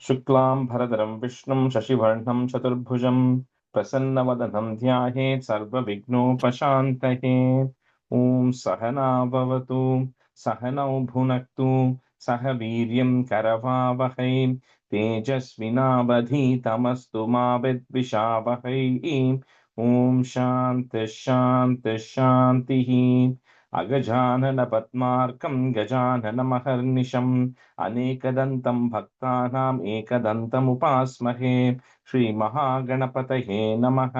शुक्लां भरधरं विष्णुं शशिवर्णं चतुर्भुजं प्रसन्नवदनं ध्यायेत् सर्वविघ्नोपशान्तये। ॐ सहना भवतु सहनौ भुनक्तु सह वीर्यं करवावहै तेजस्विनावधीतमस्तु मा विद्विषावहै। ॐ शान्तिः शान्तिः शान्तिः। अगजानन पद्मार्कं गजाननमहर्निशम् अनेकदन्तं भक्तानाम् एकदन्तमुपास्महे। श्रीमहागणपतये नमः।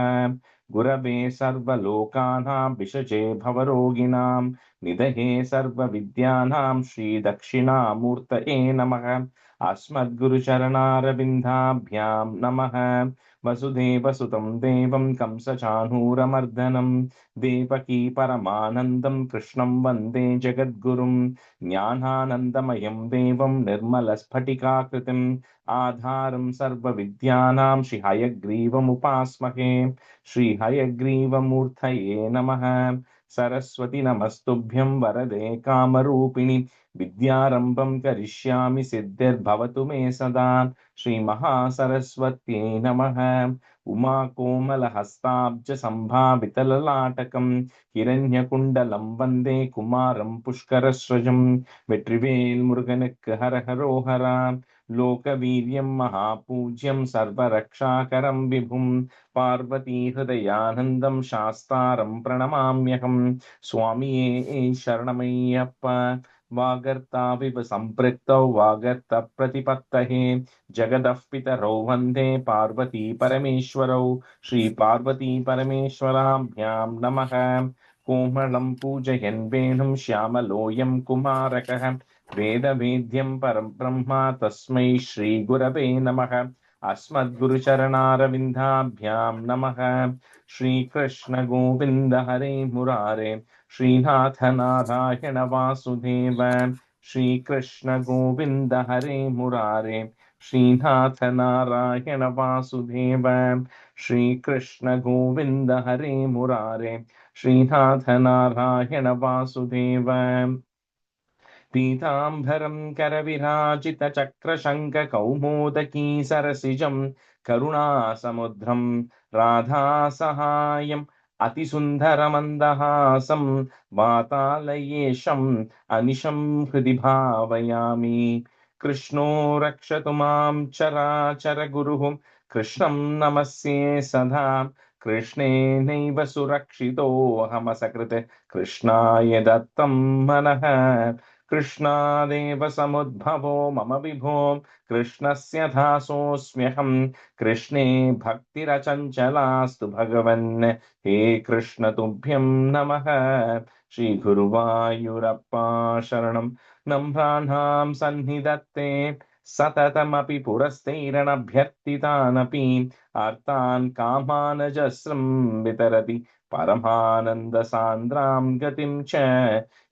गुरवे सर्वलोकानां विषजे भवरोगिणां निधये सर्वविद्यानां श्रीदक्षिणामूर्तये नमः। अस्मद्गुरुचरणारविन्दाभ्यां नमः। वसुदेवसुतं देवं कंसचाणूरमर्दनं देवकी परमानन्दं कृष्णं वन्दे जगद्गुरुं। ज्ञानानन्दमयं देवं निर्मलस्फटिकाकृतिम् आधारं सर्वविद्यानां श्रीहयग्रीवमुपास्महे। श्रीहयग्रीवमूर्तये नमः। सरस्वती नमस्तुभ्यं वरदे कामरूपिणि विद्यारम्भं करिष्यामि सिद्धिर्भवतु मे सदा। श्रीमहासरस्वत्यै नमः। उमाकोमलहस्ताब्जसम्भावितललाटकं हिरण्यकुण्डलं वन्दे कुमारं पुष्करस्रजं। வெற்றிவேல் முருகனுக்கு ஹரஹரோஹரா. லோகவீரியம் மகாபூஜ்யம் சர்வரக்ஷாகரம் விபும் பார்வதி ஹிருதயானந்தம் சாஸ்தாரம் பிரணமாம்யகம். சுவாமியே சரணமையப்ப. वागर्ताविव सम्पृक्तौ वागर्त प्रतिपत्तये जगदः पितरौ वन्दे पार्वती परमेश्वरौ। श्रीपार्वती परमेश्वराभ्यां नमः। कोमलं पूजयन् वेणुं श्यामलोऽयं कुमारकः वेदवेद्यं परं ब्रह्म तस्मै श्रीगुरवे नमः। अस्मद्गुरुचरणारविन्दाभ्यां नमः। श्रीकृष्ण गोविन्द हरे मुरारे श्रीनाथ नारायण वासुदेव। श्रीकृष्ण गोविन्द हरे मुरारे श्रीनाथ नारायण वासुदेव। श्रीकृष्ण गोविन्द हरे मुरारे श्रीनाथ नारायण वासुदेव। पीताम्बरं करविराजितचक्रशङ्खकौमोदकी सरसिजं करुणासमुद्रं राधासहायम् अतिसुन्दरमन्दहासं वातालयेशम् अनिशं हृदि भावयामि। कृष्णो रक्षतु मां चराचरगुरुः कृष्णं नमस्ये सदा। कृष्णेनैव सुरक्षितोऽहमसकृत् कृष्णाय दत्तं मनः। कृष्णादेव समुद्भवो मम विभो कृष्णस्य दासोऽस्म्यहम्। कृष्णे भक्तिरचञ्चलास्तु भगवन् हे कृष्ण तुभ्यं नमः। श्रीगुरुवायूरप्पा शरणं नम्राणां सन्निधत्ते सततमपि पुरस्तैरणभ्यर्थितानपि आर्तान् कामानजस्रं वितरति परमानन्दसान्द्रां गतिं च।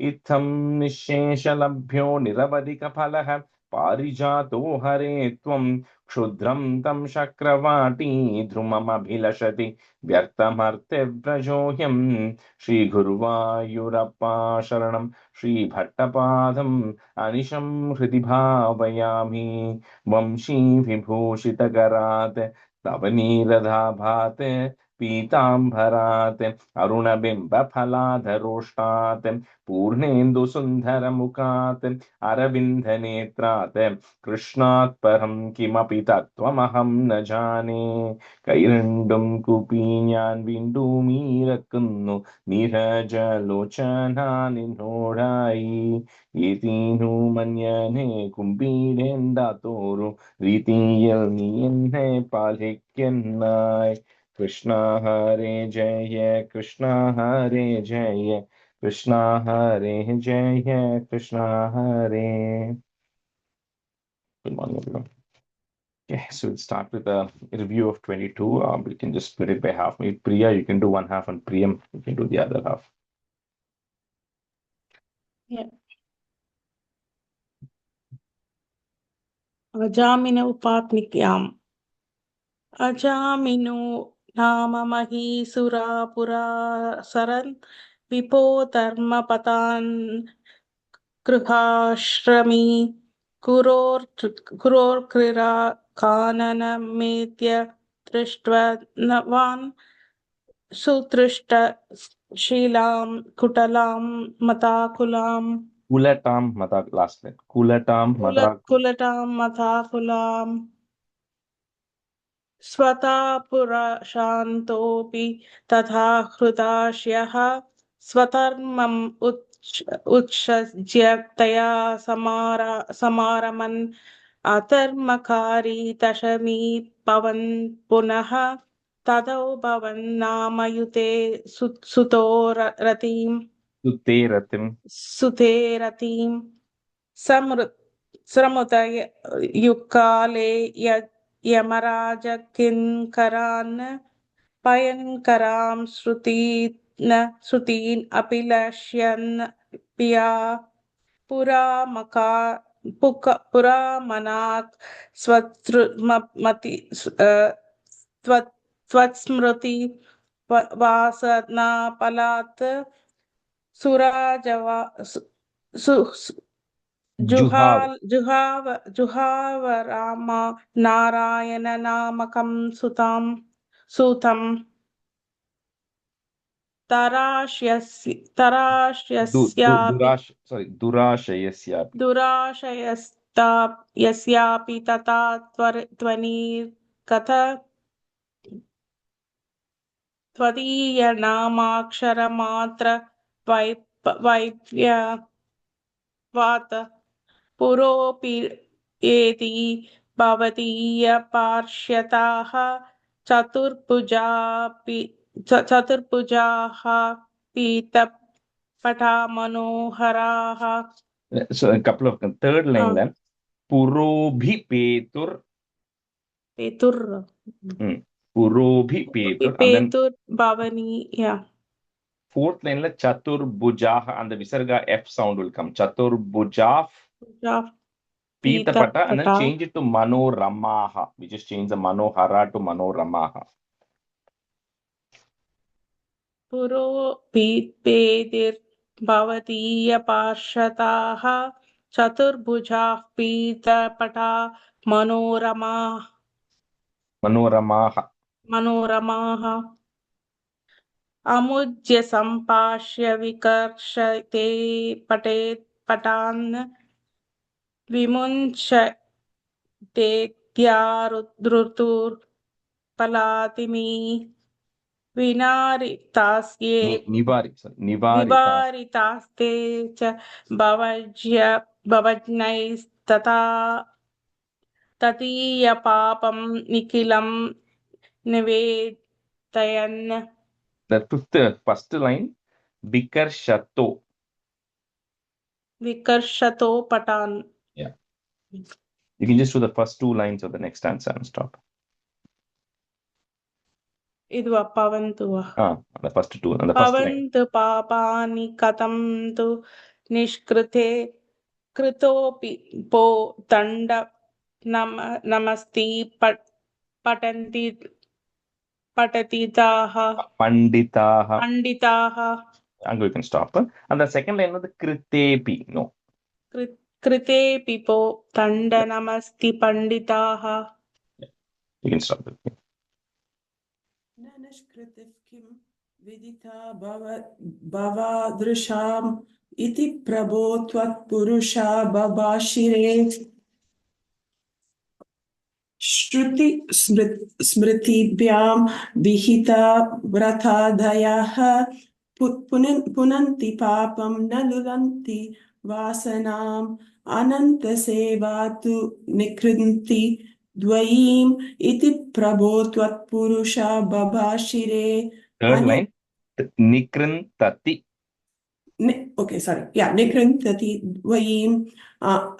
इत्थं निःशेषलभ्यो निरवधिकफलः पारिजातो हरे त्वं क्षुद्रं तं शक्रवाटी ध्रुममभिलषति व्यर्थमर्त्यव्रजोऽयम्। श्रीगुरुवायूरप्पा शरणं श्रीभट्टपादम् अनिशं हृदि भावयामि। वंशीविभूषितकरात् तव नीरदाभात् पीताम्बरात् अरुणबिम्बफलाधरोष्टात् पूर्णेन्दुसुन्दरमुखात् अरविन्दनेत्रात् कृष्णात् परं किमपि तत्त्वमहं न जाने. കൈരണ്ടും കൂപ്പി ഞാൻ വീണ്ടും ഇറക്കുന്നു നീരജലോചന നിന്നോടായി. ഏതീനു മഞ്ഞനെ കുമ്പിടേണ്ടാത്തോരു രീതിയിൽ നീ എന്നെ പാലിക്കുന്നായി. കൃഷ്ണ ഹരേ ജയ കൃഷ്ണ ഹരേ ജയ കൃഷ്ണ ഹരേ ജയ കൃഷ്ണ ഹരേ. Good morning, everyone. Okay, so we'll start with a review of 22. We can just split it by half. Maybe Priya, you can do one half, and Priyam, you can do the other half. Yeah. अजामिनौ पात्निक्याम् अजामिनो नाम महीसुरापुरा सरन् विपो धर्मपतान् गृहाश्रमी कुरोर्क्रीडा काननमेत्य दृष्ट्वान् सुतृष्टशीलां कुटलां मताकुलाम् Kulatam mata last line. Kulatam mata कुलटां मताकुलाम् स्वता पुरशान्तोऽपि तथा हृदाश्यः स्वधर्मम् उत्सृज्य तया समारमन् अधर्मकारी दशमी भवन् पुनः तदौ भवन् नामयुते सुतो रतिम् Sute ratim. सुते रतिम् युक्काले यमराज किङ्करान् भयङ्करां श्रुतीन् अभिलक्ष्यन् पिया पुरामनात् त्वत्स्मृति वासनाफलात् सुराजवा Juhav. जुहाव राम नारायणनामकं सूतं तराश्यस्यापि Durashayasyapi. दुराशयस्यापि तथा त्वनिर्गत त्वदीयनामाक्षरमात्र वैभवात् पुरोऽपि एति भवदीयपार्श्वताः चतुर्भुजाः पीतपटा मनोहराः So a couple of third line then. Purobhi petur. पेतुर् Purobhi petur. And then पेतुर् Bhavni yeah fourth line la chatur bujah and the visarga F sound will come. Chatur bujah pita pata and then पीतपटा change it to manoramaha. We just change the manohara to manoramaha. पुरोऽपिपेदिर्भवदीयपार्श्वताः चतुर्भुजाः पीतपटा मनोरमाः अमुज्य सम्भाष्य विकर्षते पटान् विमुञ्चतेत्यारुद्धृतुर्पलातिमी विनारितास्ये निवारितास्ते च भवज्ञैस्तथा तदीयपापं निखिलं निवेदयन् The first line, Bikarshato. विकर्षतो पटान् Yeah. You can just do the first two lines of the next stanza and stop. इद् वा पवन्तु वा The first two, and the first line. पवन्तु पापानि कथं तु निष्कृते कृतोऽपि पो दण्ड नमस्ति पठतिताः Panditaha. पण्डिताः We can stop. And the second line of the Kritepi. No. कृतेऽपि पो दण्ड नमस्ति पण्डिताः You can stop it. न निष्कृतिः किं विदिता भवादृशाम् इति प्रभो त्वत्पुरुषा बभाषिरे श्रुति स्मृतिभ्यां विहिता व्रतादयः पुनन्ति पापं न लुलन्ति वासनाम् अनन्तसेवा तु निकृन्ति द्वयीम् इति प्रभो त्वत्पुरुषा बभाषिरे Third line, Nikrintati. निकृन्तति द्वयीम्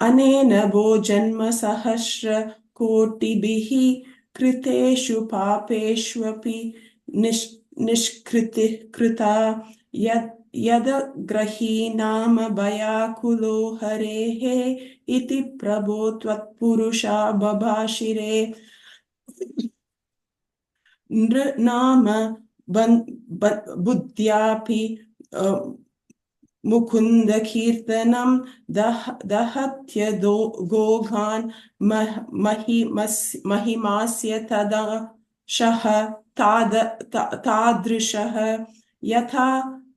अनेन वो जन्म सहस्र कोटिभिः कृतेषु पापेष्वपि निष्कृतिः कृता यदग्रही नाम भयाकुलो हरेः इति प्रभो त्वत्पुरुषा बभाषिरे नृनाम बुद्ध्यापि मुकुन्द कीर्तनं दहत्य गोघान् महिमास्य तदा शः तादृशः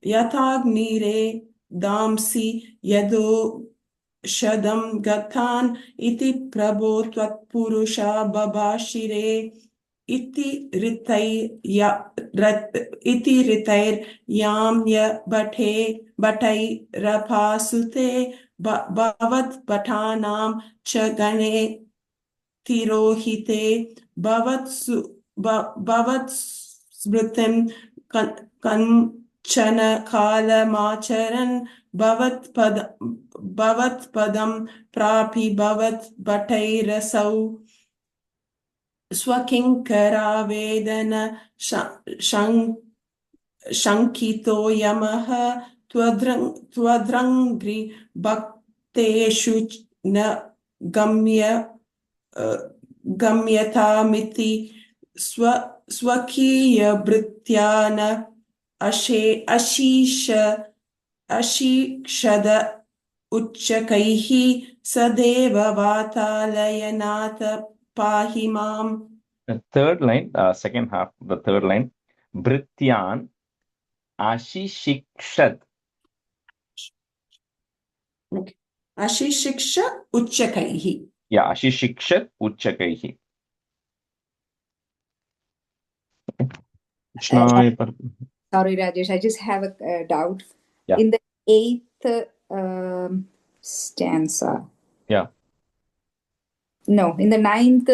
यथाग्निरे दांसि यदो शदं गतान् इति प्रभो त्वत्पुरुषा बभाषिरे इति ऋतैर्याम्य भटैरपासुते भवद्भटानां च गणे तिरोहिते भवत्स्मृतिं कञ्चन कालमाचरन् भवत्पदं प्रापि भवद्भटैरसौ स्वकिङ्करावेदन शङ्कितो यमः त्वद्रङ्घ्रि भक्तेषु न गम्यतामिति स्वकीयभृत्या न अशीक्षद उच्चकैः सदैव वातालयनाथ पाहि माम्. The third line, second half, the third line, Brityan Ashishikshad. Okay. Ashishiksha Uchchakaihi. Yeah, Ashishikshad Uchchakaihi. Sorry, Rajesh, I just have a doubt. Yeah. In the 8th stanza. Yeah. No, in the 9th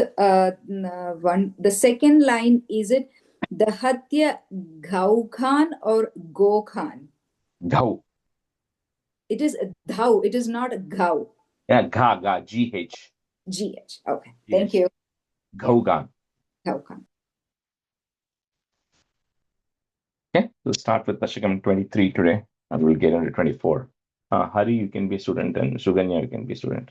one, the second line, is it Dahatya Gaukhan or Gokhan? Gau. It is Dhau, it is not Gau. Yeah, Ga, G-H. G-H, okay. Thank you. Gaugan. Gaukhan. Okay, we'll start with Dasakam 23 today, and we'll get into 24. Hari, you can be a student, and Suganya, you can be a student.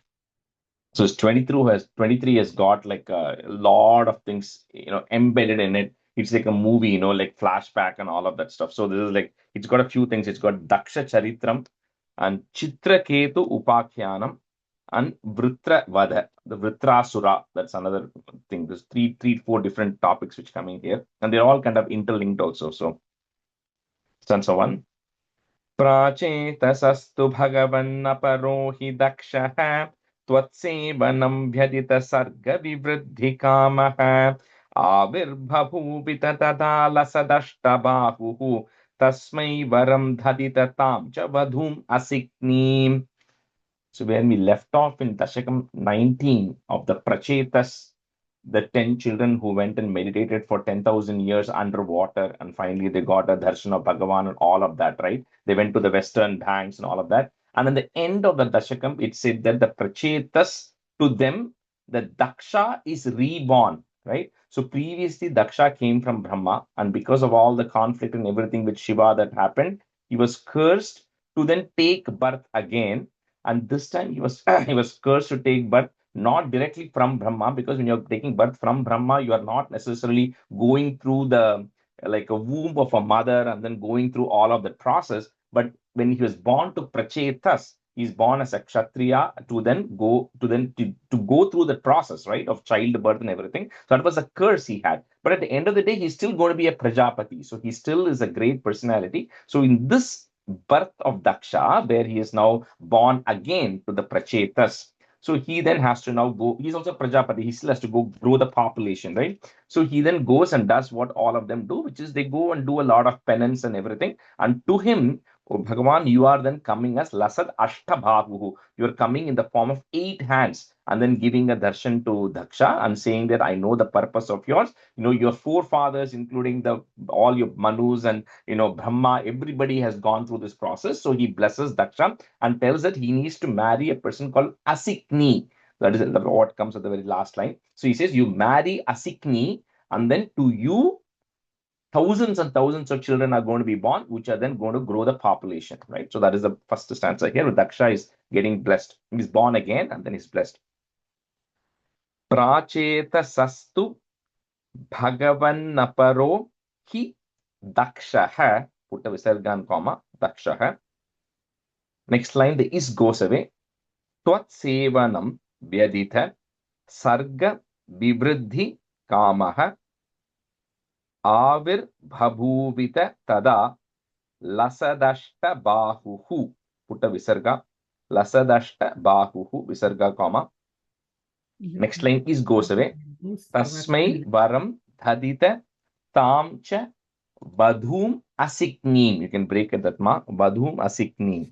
So it's 23 has got like a lot of things, embedded in it. It's like a movie, like flashback and all of that stuff. So this is like, it's got a few things. It's got Daksha Charitram and Chitraketu Upakhyanam and Vritra Vada, the Vritrasura. That's another thing. There's four different topics which come in here, and they're all kind of interlinked also. So stanza 1. Prachetasastु bhagavannaparo hi dakshaha त्वत्सेवनं व्यदित सर्ग विवृद्धिकामः आविर्बभूवि तदा लसदष्टबाहुः तस्मै वरं ददित तां च वधूम् असिक्नीम्. So when we left off in Dashakam 19 of the Prachetas, the 10 children who went and meditated for 10,000 years underwater, and finally they got a darshan of Bhagavan and all of that, right? They went to the western banks and all of that. And at the end of the Dashakam, it said that the Prachetas, to them, the Daksha is reborn, right? So previously, Daksha came from Brahma, and because of all the conflict and everything with Shiva that happened, he was cursed to then take birth again. And this time he was cursed to take birth not directly from Brahma, because when you're taking birth from Brahma, you are not necessarily going through the like a womb of a mother and then going through all of the process. But when he was born to Prachetas, he's born as a Kshatriya to then go through the process, right, of childbirth and everything. So that was a curse he had. But at the end of the day, he's still going to be a Prajapati. So he still is a great personality. So in this birth of Daksha, where he is now born again to the Prachetas, so he then has to now go, he's also Prajapati, he still has to go grow the population, right? So he then goes and does what all of them do, which is they go and do a lot of penance and everything. And to him, oh, Bhagavan, you are then coming as Lasad Ashtabhaguhu. You are coming in the form of 8 hands and then giving a darshan to Daksha and saying that I know the purpose of yours. Your forefathers, including all your Manus and Brahma, everybody has gone through this process. So he blesses Daksha and tells that he needs to marry a person called Asikni. That is what comes at the very last line. So he says, you marry Asikni, and then to you, thousands and thousands of children are going to be born, which are then going to grow the population, right? So that is the first stanza here. Daksha is getting blessed. He's born again, and then he's blessed. Pracheta sastu bhagavannaparo hi dakshaha, put a visargan comma, dakshaha, Next line, the is goes away. Tvat sevanam vyaditha sarga vivriddhi kamaha avir bhabhuvita tada lasadashta bahuhu. Put a visarga. Lasadashta bahuhu. Visarga comma. Next line is goes away. Tasmai varam dhadita tam cha vadhum asikneem. You can break it that ma. Vadhum asikneem.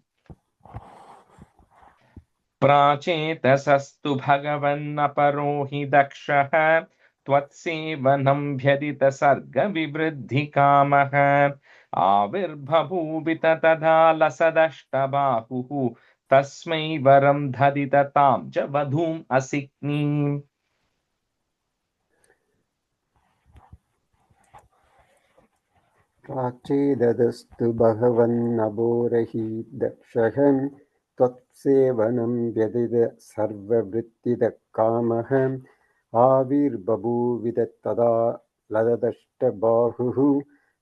प्राचेतसस्तु भगवन्नपरो हि दक्षः त्वत्सेवनं व्यदितसर्गविवृद्धिकामः आविर्बभूवित तथा लसदष्टबाहुः तस्मै वरं ददिततां च वधूम् असिक्नीम्. प्राचेदस्तु भगवन्नबोरहि दक्षः त्वत्सेवनं व्यदित सर्ववृत्तिदकामः आविर्बभूविद तदा लददष्टबाहुः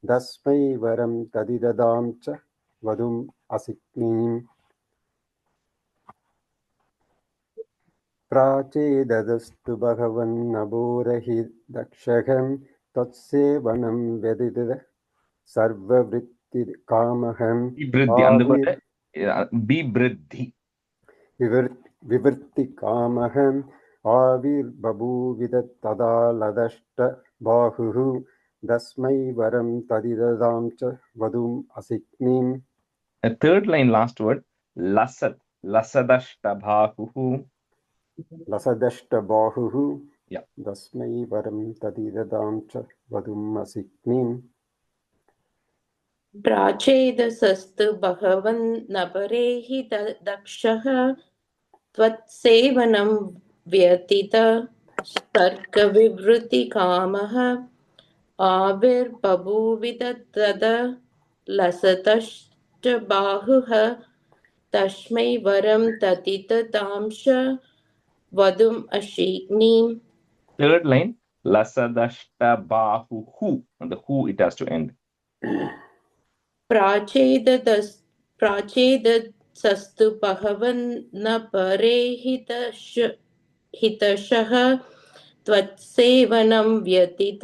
तस्मै वरं तदिददां च वधूम् असिक्नीम्. प्राचेदस्तु भगवन्नबोरहि दक्षः त्वत्सेवनं व्यदित सर्ववृत्तिकामहं विवृत्तिकामहं आविर्बभूविद तदा लदष्टबाहुः तस्मै वरं तदिददां च वधूम् असिक्नीम्. A third line, last word, lasad, lasadashtabahuhu. लसदष्टबाहुः Yeah. तस्मै वरं तदिददां च वधूम् असिक्नीम्. प्राचेदसस्तु भगवन् नपरेहि दक्षः त्वत्सेवनं व्यतीत सर्गविवृतिकामः आविर्बभूविद तद लसतश्च तस्मै वरं तदिददां च वधूम् असिक्नीम्. Third line, lasadashtabahuhu. And the who it has to end. प्राचेदसस्तु भगवन् नपरेहि हितशः त्वत्सेवनं व्यतीत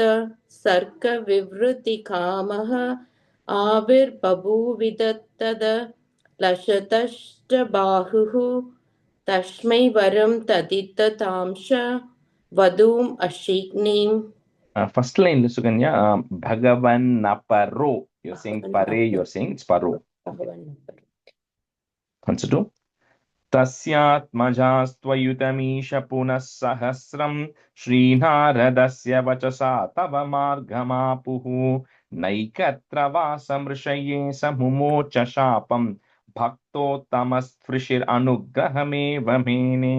सर्गविवृतिकामः आविर्बभूविद तद लसतश्च तस्मै वरं तदिददां च वधूम् असिक्नीम्. First line, Suganya, Bhagavan Naparo. You're saying Pare, you're saying it's Paro. Consider. तस्यात्मजास्त्वयुतमीश पुनः सहस्रं श्रीनारदस्य वचसा तव मार्गमापुः नैकत्र वासमृषये समुमोच शापं भक्तोत्तमस्पृशिरनुग्रहमेव मेने.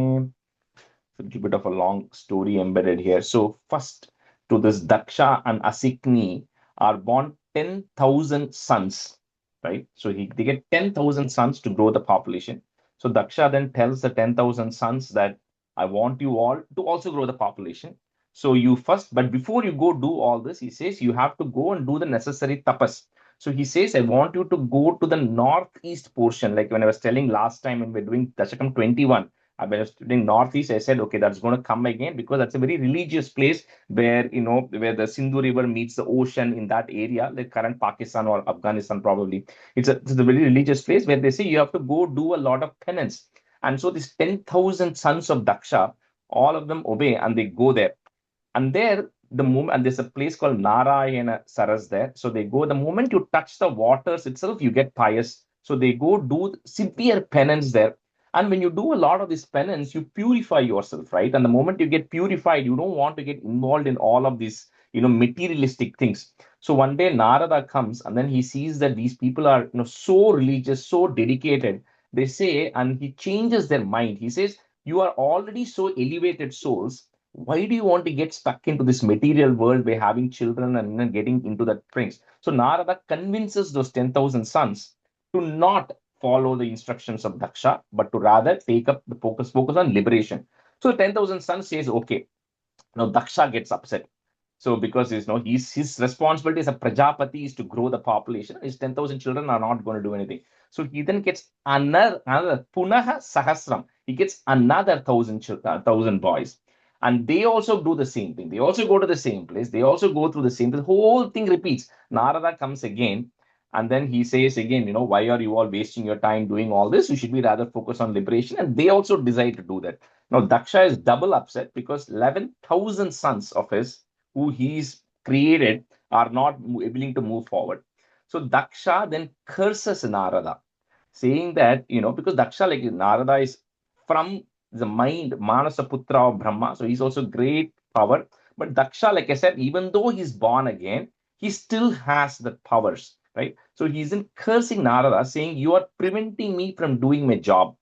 A little bit of a long story embedded here. So first, to this Daksha and Asikni are born 10,000 sons, right? So they get 10,000 sons to grow the population. So Daksha then tells the 10,000 sons that I want you all to also grow the population. So you first, but before you go do all this, he says you have to go and do the necessary tapas. So he says, I want you to go to the northeast portion. Like when I was telling last time when we're doing Dasakam 21, when I was studying northeast, I said, okay, that's going to come again because that's a very religious place where, where the Sindhu River meets the ocean in that area, like current Pakistan or Afghanistan probably. It's a very religious place where they say you have to go do a lot of penance. And so these 10,000 sons of Daksha, all of them obey and they go there. And there, the moment, and there's a place called Narayana Saras there. So they go, the moment you touch the waters itself, you get pious. So they go do severe penance there. And when you do a lot of this penance, you purify yourself, right? And the moment you get purified, you don't want to get involved in all of these, materialistic things. So one day Narada comes and then he sees that these people are, so religious, so dedicated. They say, and he changes their mind. He says, you are already so elevated souls. Why do you want to get stuck into this material world by having children and getting into that prince? So Narada convinces those 10,000 sons to not follow the instructions of Daksha, but to rather take up the focus on liberation. So 10,000 sons says, okay. Now Daksha gets upset. So because his responsibility as a Prajapati is to grow the population, his 10,000 children are not going to do anything. So he then gets another Punaha Sahasram. He gets another 1,000 boys. And they also do the same thing. They also go to the same place. They also go through the same. The whole thing repeats. Narada comes again, and then he says again, why are you all wasting your time doing all this? You should be rather focused on liberation. And they also decide to do that. Now, Daksha is double upset because 11,000 sons of his, who he's created, are not willing to move forward. So Daksha then curses Narada, saying that, because Daksha, like Narada, is from the mind, Manasa Putra of Brahma. So he's also great power. But Daksha, like I said, even though he's born again, he still has the powers, right? So he's in cursing Narada, saying, you are preventing me from doing my job,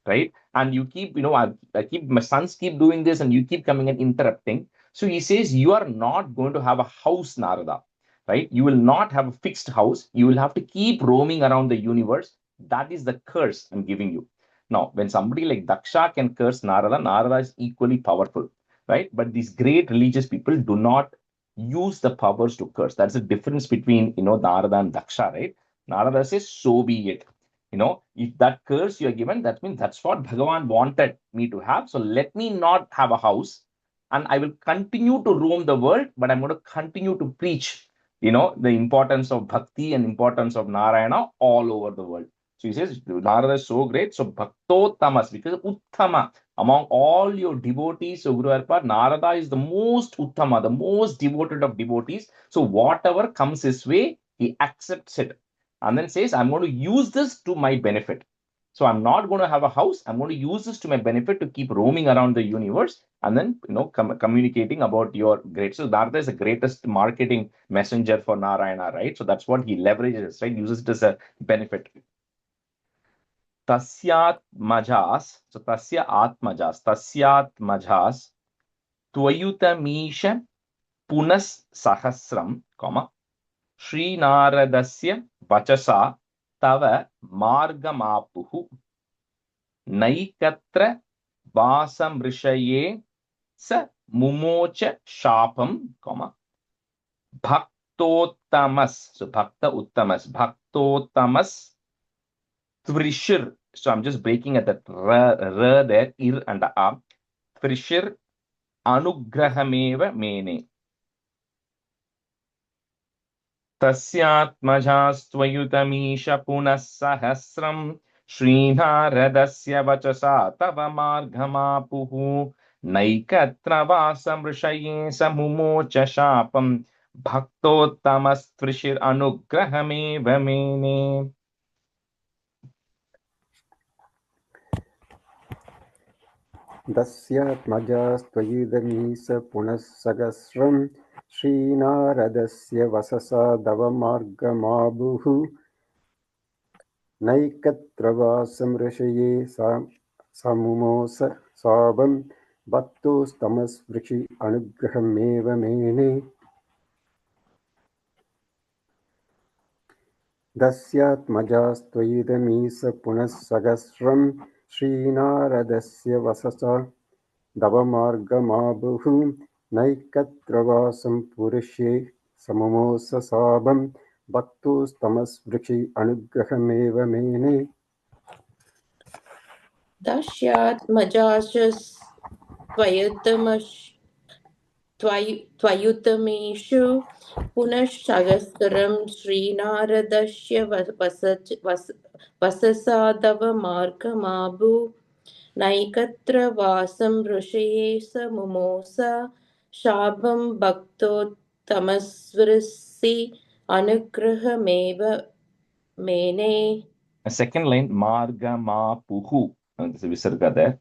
right? And you keep, my sons keep doing this and you keep coming and interrupting. So he says, you are not going to have a house, Narada, right? You will not have a fixed house. You will have to keep roaming around the universe. That is the curse I'm giving you. Now, when somebody like Daksha can curse Narada, Narada is equally powerful, right? But these great religious people do not use the powers to curse. That's the difference between, Narada and Daksha, right? Narada says, so be it. If that curse you are given, that means that's what Bhagavan wanted me to have. So let me not have a house, and I will continue to roam the world, but I'm going to continue to preach, the importance of bhakti and importance of Narayana all over the world. So he says, Narada is so great. So Bhaktottamas, because Uttama, among all your devotees, so Guru Arpa, Narada is the most Uttama, the most devoted of devotees. So whatever comes his way, he accepts it. And then says, I'm going to use this to my benefit. So I'm not going to have a house. I'm going to use this to my benefit to keep roaming around the universe and then, communicating about your great. So Narada is the greatest marketing messenger for Narayana, right? So that's what he leverages, right? Uses it as a benefit. Tasyat majas. So tasya majas. Tvayutamisha punas sahasram, Srinaradasya vachasa tava margamapuhu naikatra vasamrishaye sa mumocha shapam, bhaktottamas. So bhakta uttamas. Bhaktottamas tvrishir. So I'm just breaking at that ra there, ir and a. Tvrishir anugrahameva mene. तस्यात्मजास्त्वयुतमीश पुनः सहस्रं श्रीनारदस्य वचसा तव मार्गमापुः नैकत्र वासमृषये समुमोच शापं भक्तोत्तमस्त्रिशिरनुग्रहमेव मेने. दस्यात्मजास्त्वयिदमीश पुनः सहस्रं श्रीनारदस्य वससा दवमार्गमाबुः नैकत्र वासमृषये समुमोस साबं भक्तोस्तमस्पृशि अनुग्रहमेव मेने. दस्यात्मजास्त्वयिदमीश पुनः सहस्रं श्रीनारदस्य वससा दवमार्गमाबुः नैकत्र वासं पुरुषे सममोस साबं भक्तोस्तमस्पृशि अनुग्रहमेव मेने. त्वयुतमेषु पुनः सहस्रं श्रीनारदस्य वससादव मार्गमाभु नैकत्र वासं ऋषये स मुमोस शापं भक्तोत्तमस्वृसि अनुग्रहमेव मेने. A second line, margamapuhu. And there's a visarga there.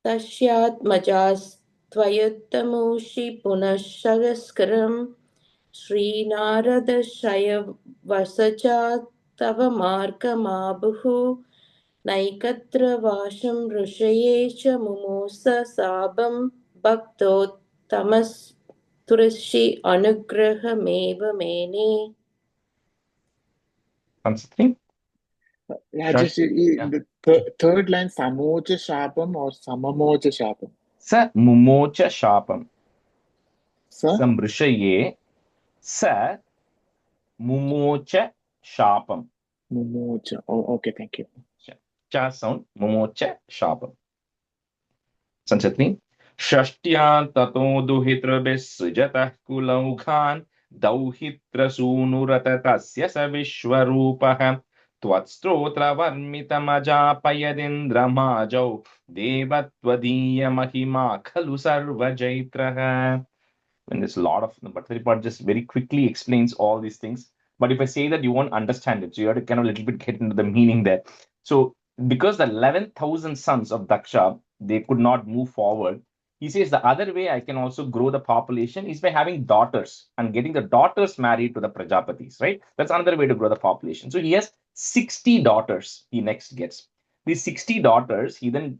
तस्यात्मजास्त्वयुत्तमोषि पुनः सहस्रं श्रीनारदशय वसचा तव मार्गमाबुः नैकत्र वासं ऋषये च मुमोस साबं भक्तोत्तमस्तुष्टि अनुग्रहमेव मेने. Something? Rajesh, the third line, Samocha Shapam or Samamocha Shapam? Sa mumocha shapam. Sir? Samrishaye sa mumocha Shapam. Mumocha. Oh, okay, thank you. Cha sound, Mumocha Shapam. Sanchatni. Shashtya tato duhitrabhisujatah kulaukhan dauhitra sunurata tasya sa vishwarupah त्वत्स्त्रोत्र वर्मितमजापयदिन्द्रमाजौ देवत्वदीय महिमा खलु सर्वजैत्रः. And there's a lot of, but Tripad just very quickly explains all these things. But if I say that, you won't understand it. So you have to kind of a little bit get into the meaning there. So because the 11,000 sons of Daksha, they could not move forward, he says the other way I can also grow the population is by having daughters and getting the daughters married to the Prajapatis, right? That's another way to grow the population. So he has 60 daughters he next gets. These 60 daughters, he then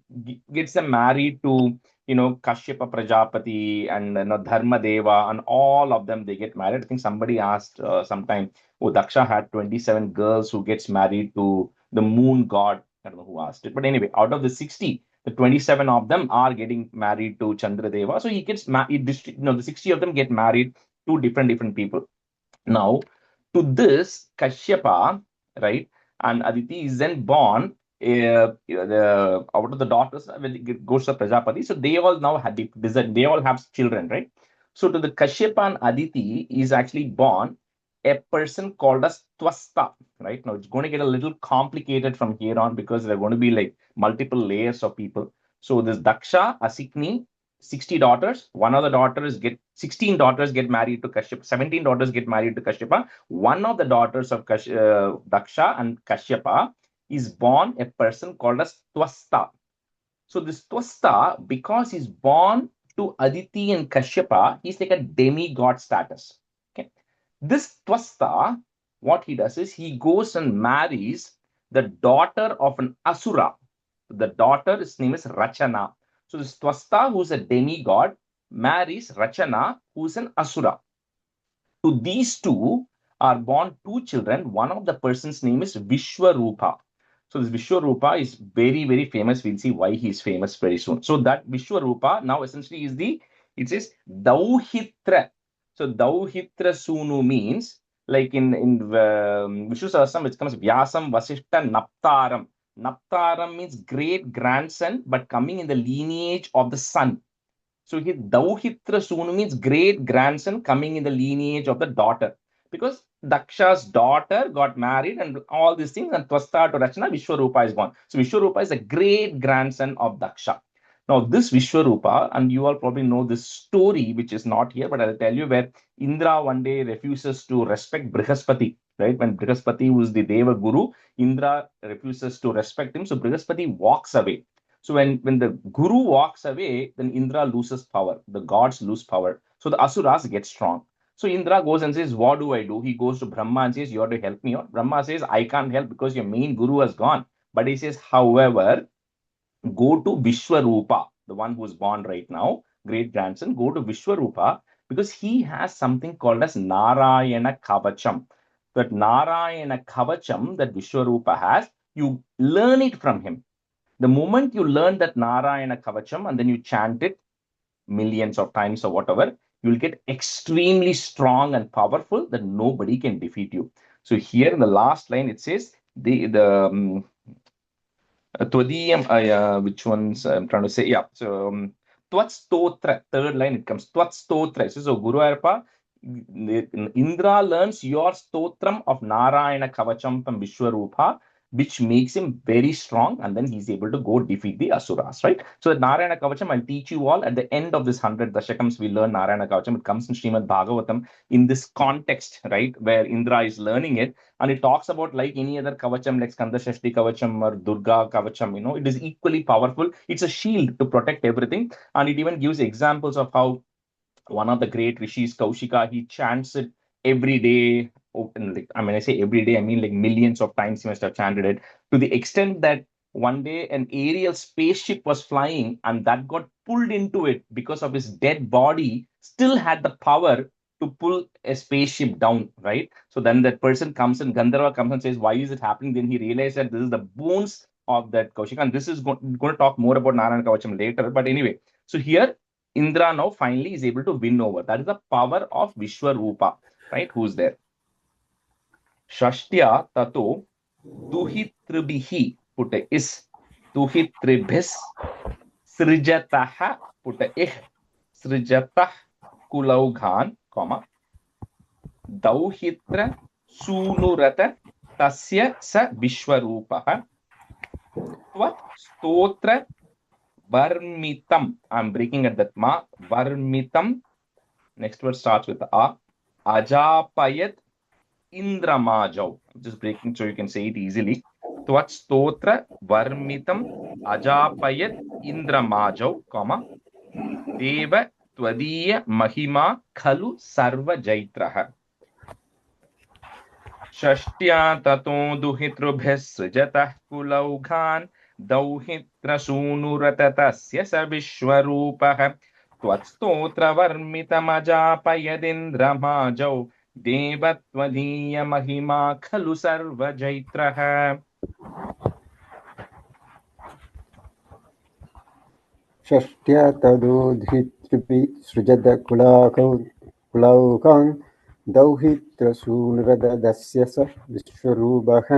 gets them married to Kashyapa Prajapati and Dharma Deva, and all of them, they get married. I think somebody asked sometime, oh, Daksha had 27 girls who gets married to the moon god. I don't know who asked it. But anyway, out of the 60, the 27 of them are getting married to Chandra Deva. So he gets married, the 60 of them get married to different people. Now, to this, Kashyapa, right, and Aditi is then born out of the daughters when it goes to Prajapati. So they all now have they all have children, right? So to the Kashyapa and Aditi is actually born a person called as Twasta, right? Now it's going to get a little complicated from here on because there are going to be like multiple layers of people. So this Daksha, Asikni, 60 daughters. One of the daughters 16 daughters get married to Kashyapa. 17 daughters get married to Kashyapa. One of the daughters of Daksha and Kashyapa is born a person called as Twasta. So this Twasta, because he's born to Aditi and Kashyapa, he's like a demigod status. Okay. This Twasta, what he does is he goes and marries the daughter of an Asura. The daughter, his name is Rachana. So this Twasta, who's a demigod, marries Rachana, who's an Asura. To these two are born two children. One of the person's name is Vishwarupa. So this Vishwarupa is very, very famous. We'll see why he's famous very soon. So that Vishwarupa now essentially is it says Dauhitra. So Dauhitra Sunu means, like in Vishnu Sahasram, it comes Vyasam Vasishta Naptaram. Naptaram means great grandson, but coming in the lineage of the son. So here Dauhitra Sunu means great grandson coming in the lineage of the daughter. Because Daksha's daughter got married and all these things, and Twasta to Rachana, Vishwarupa is born. So Vishwarupa is a great grandson of Daksha. Now, this Vishwarupa, and you all probably know this story, which is not here, but I'll tell you, where Indra one day refuses to respect Brihaspati, right? When Brihaspati was the Deva Guru, Indra refuses to respect him. So Brihaspati walks away. So when the Guru walks away, then Indra loses power. The gods lose power. So the Asuras get strong. So Indra goes and says, what do I do? He goes to Brahma and says, you have to help me out. Brahma says, I can't help because your main Guru has gone. But he says, however, go to Vishwarupa, the one who is born right now, great grandson, go to Vishwarupa because he has something called as Narayana Kavacham. That Narayana Kavacham that Vishwarupa has, you learn it from him. The moment you learn that Narayana Kavacham and then you chant it millions of times or whatever, you'll get extremely strong and powerful that nobody can defeat you. So here in the last line, it says Twadiyam, which ones I'm trying to say? Yeah. So Twatstotra, third line, it comes Twatstotra. So Guru Arpa, Indra learns your stotram of Narayana Kavacham from Vishwarupa, which makes him very strong, and then he's able to go defeat the Asuras, right? So the Narayana Kavacham, I'll teach you all at the end of this 100 Dashakams, we learn Narayana Kavacham. It comes in Srimad Bhagavatam in this context, right, where Indra is learning it, and it talks about like any other Kavacham, like Skanda Shashti Kavacham or Durga Kavacham, it is equally powerful. It's a shield to protect everything, and it even gives examples of how one of the great rishis, Kaushika, he chants it every day. Like, I mean, I say every day, I mean like millions of times he must have chanted it, to the extent that one day an aerial spaceship was flying and that got pulled into it because of his dead body, still had the power to pull a spaceship down, right? So then that person comes and Gandharva comes and says, why is it happening? Then he realized that this is the bones of that Kaushika. And this is going to talk more about Narayana Kavacham later. But anyway, so here Indra now finally is able to win over. That is the power of Vishwarupa, right? Who's there? Shashtya tato duhitribihi, put a is, duhitribhis, srijatah, put a ih, srijatah kulaughan, comma, dauhitra sunurata tasya sa vishwarupah, tvat stotra varmitam. I'm breaking at that ma. Varmitam. Next word starts with a. Ajapayat Indramajau. I'm just breaking so you can say it easily. Tvat stotra varmitam ajapayat Indramajau, comma, deva tvadiya mahima khalu sarva jaitraha. Shashtya tato duhitrubhyas srijatah kulaughan dauhitra sunuratatasya sa vishwarupah त्वत्स्तोत्र वर्मितमजापयदिन्द्रमाजौ देवत्वदीय महिमा खलु सर्वजैत्रः. षष्ट्या तदोधित्रिपि सृजद कुलौकान् दौहित्रसूनृदस्य स विश्वरूपः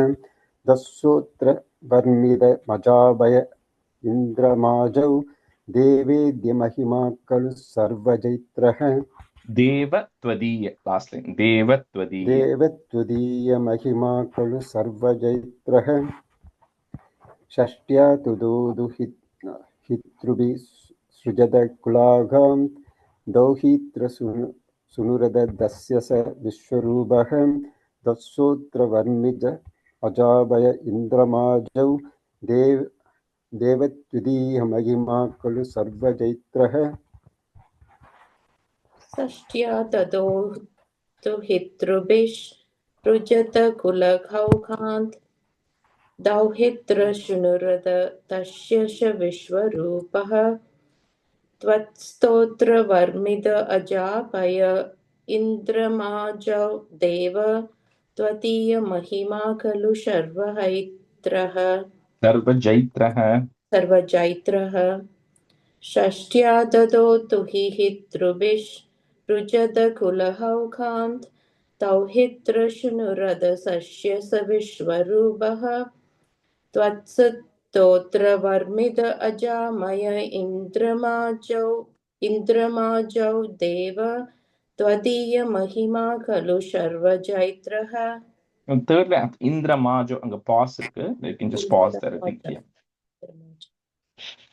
दस्सोत्र वर्मिदमजाभय इन्द्रमाजौ देवेद्य महिमा खलु सर्वजैत्रः. देवत्वदीय, last line, देवत्वदीय महिमा खलु सर्वजैत्रः. षष्ट्या तदोहितृभिः सृजद कुलाघां दौहित्र सुनुरदस्य स विश्वरूपः दस्सोत्र वर्मिज अजाभय इन्द्रमाजौ देवत्वदीय महिमा खलु सर्वजैत्रः. षष्ट्या ततो दुहितृभिरुजतकुलघौघान्त दौहित्रशृणुरद तस्य च विश्वरूपः त्वत्स्तोत्रवर्मिद अजापय इन्द्रमाजौ देव त्वदीयमहिमा खलु सर्वजैत्रः. षष्ट्या ददो दुहितृभिरुजतकुलघौघान्त दौहित्रशृणुरदसस्य स विश्वरूपः त्वत्स्तोत्रवर्मिद अजामय इन्द्रमाजौ देव त्वदीयमहिमा खलु सर्वजैत्रः. And thirdly, Indramaju, and pause irukku. You can just pause there, I think. Yeah.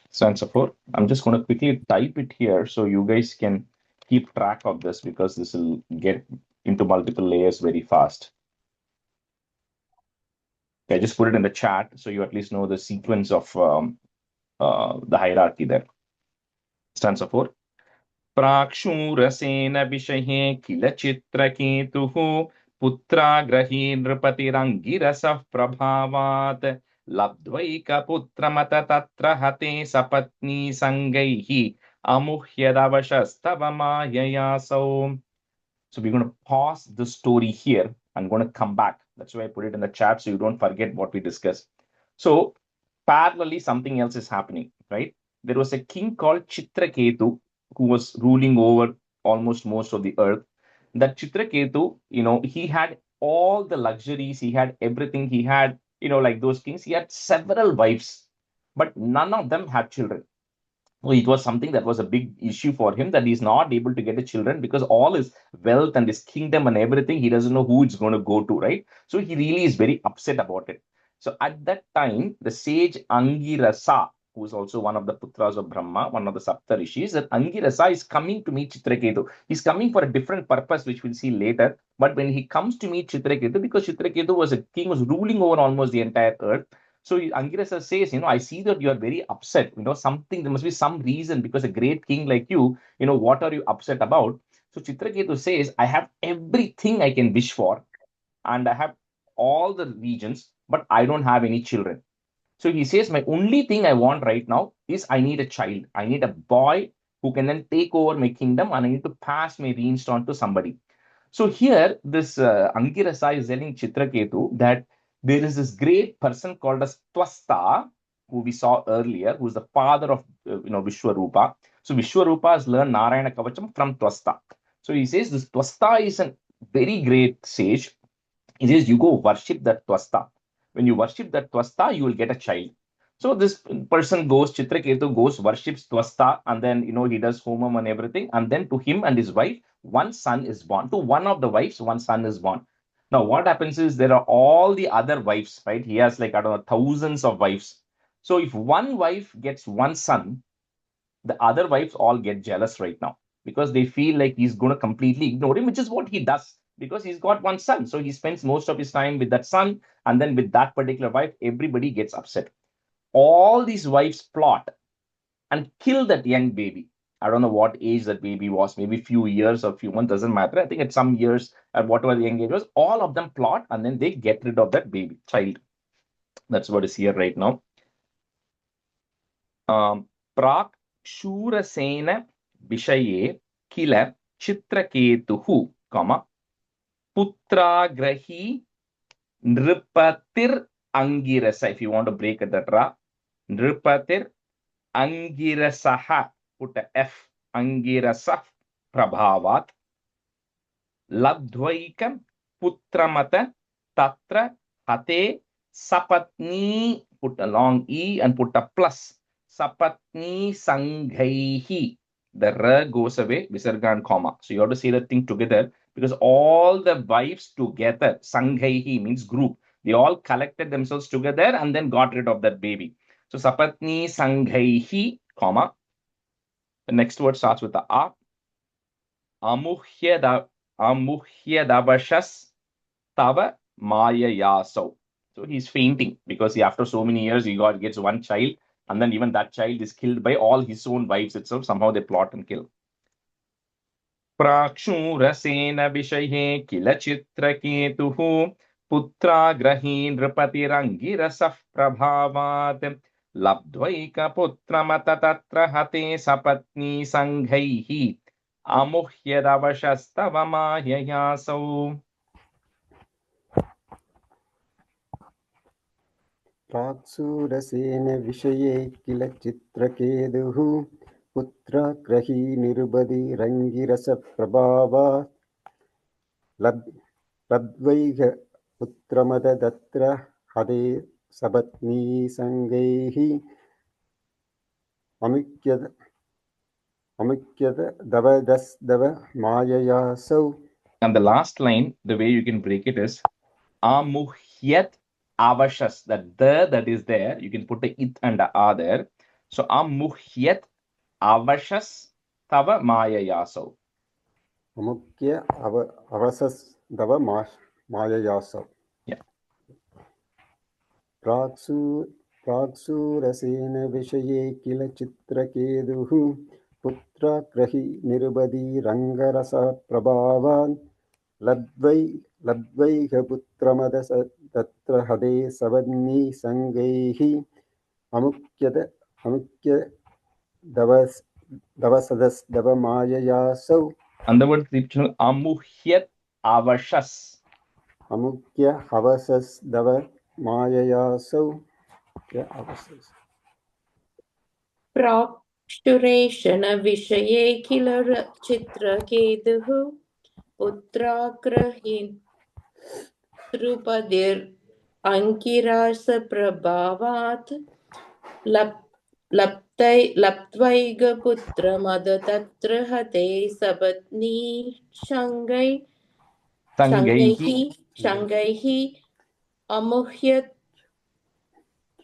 So and so forth. I'm just going to quickly type it here so you guys can keep track of this, because this will get into multiple layers very fast. Okay, I just put it in the chat so you at least know the sequence of the hierarchy there. And so forth. Prakshurasena vishahe kila chitraketuh putra grahi nrpatirangirasah prabhavat labdvaika putramata tatra hate sapatni sangaihi amuhyadavashastava mayayasau. So we're going to pause the story here. I'm going to come back. That's why I put it in the chat so you don't forget what we discussed. So parallelly, something else is happening, right? There was a king called Chitraketu who was ruling over almost most of the earth. That Chitraketu, he had all the luxuries, he had everything, he had, like those kings, he had several wives, but none of them had children. So it was something that was a big issue for him, that he's not able to get the children because all his wealth and his kingdom and everything, he doesn't know who it's going to go to, right? So he really is very upset about it. So at that time, the sage Angirasa, who is also one of the putras of Brahma, one of the Sapta Rishis, that Angirasa is coming to meet Chitraketu. He's coming for a different purpose, which we'll see later. But when he comes to meet Chitraketu, because Chitraketu was a king, was ruling over almost the entire earth. So Angirasa says, I see that you are very upset. Something, there must be some reason, because a great king like you, what are you upset about? So Chitraketu says, I have everything I can wish for, and I have all the regions, but I don't have any children. So he says, my only thing I want right now is I need a child. I need a boy who can then take over my kingdom, and I need to pass my reins on to somebody. So here, this Angirasa is telling Chitraketu that there is this great person called as Twasta, who we saw earlier, who is the father of Vishwarupa. So Vishwarupa has learned Narayana Kavacham from Twasta. So he says this Twasta is a very great sage, He says, you go worship that Twasta. When you worship that Twasta, you will get a child. So this person goes, Chitraketu goes, worships Twasta, and then, he does homam and everything. And then to him and his wife, one son is born. To one of the wives, one son is born. Now, what happens is there are all the other wives, right? He has like, I don't know, thousands of wives. So if one wife gets one son, the other wives all get jealous right now because they feel like he's going to completely ignore him, which is what he does because he's got one son. So he spends most of his time with that son, and then with that particular wife, everybody gets upset. All these wives plot and kill that young baby. I don't know what age that baby was, maybe few years or few months, doesn't matter. I think at some years, at whatever the young age was, all of them plot and then they get rid of that baby child. That's what is here right now. Prak Shurasena Vishaye Kila Chitraketuhu, Putragrahi Nripatir Angirasa. If you want to break it, that Ra, Nripatir Angirasaha, put a F, Angirasa Prabhavat, Labdvaikam Putramata Tatra Hate Sapatni, put a long E and put a plus. Sapatni Sanghaihi. The R goes away, Visarga and comma. So you have to say the thing together because all the wives together, Sanghaihi means group. They all collected themselves together and then got rid of that baby. So Sapatni Sanghaihi, comma. The next word starts with the A. Amuhyadavashas Tava Maya Yaso. So he's fainting because after so many years he gets one child, and then even that child is killed by all his own wives itself. Somehow they plot and kill. Prakshurasena Vishaye Kila Chitraketuhu Putragrahi Nrpatirangirasah Prabhavat Labdvaika Putramata Tatra Hate Sapatni Sanghaihi Amuhyadavashastava Mayayaso. प्राक्सूरसेन विषये किल चित्रकेतुः पुत्रग्रही निर्बधिरङ्गिरसप्रभावात् लब्ध्वैह पुत्रमददत्र हदे सपत्नीसङ्गैः अमुक्यदवदस्दव माययासौ. And the last line, the way you can break it is Amuhyat Avashas. That is there. You can put the it and the a there. So Amuhyat Avashas Tava Mayayaso. अमुक्य अवसस्दव माययासौ. Yeah. प्राक्सूरसेन विषये किल चित्रकेतुः पुत्रग्रही निर्बधिरङ्गरसप्रभावान् लब्ध्वैह पुत्रमदस तत्र हदे सवन्निसङ्गैः अमुक्यदवसदस्दव माययासौ. And the word traditional Amuhyat Avashas. अमुक्य अवसस्दव माययासौ. प्राक्ष्टुरेशन विषये किल चित्रकेतुः पुत्राग्रहीतृपदिर् अङ्किरासप्रभावात् लप्त्वैगपुत्रमदतत्र हते सपत्नी शङ्गैः अमुह्यत्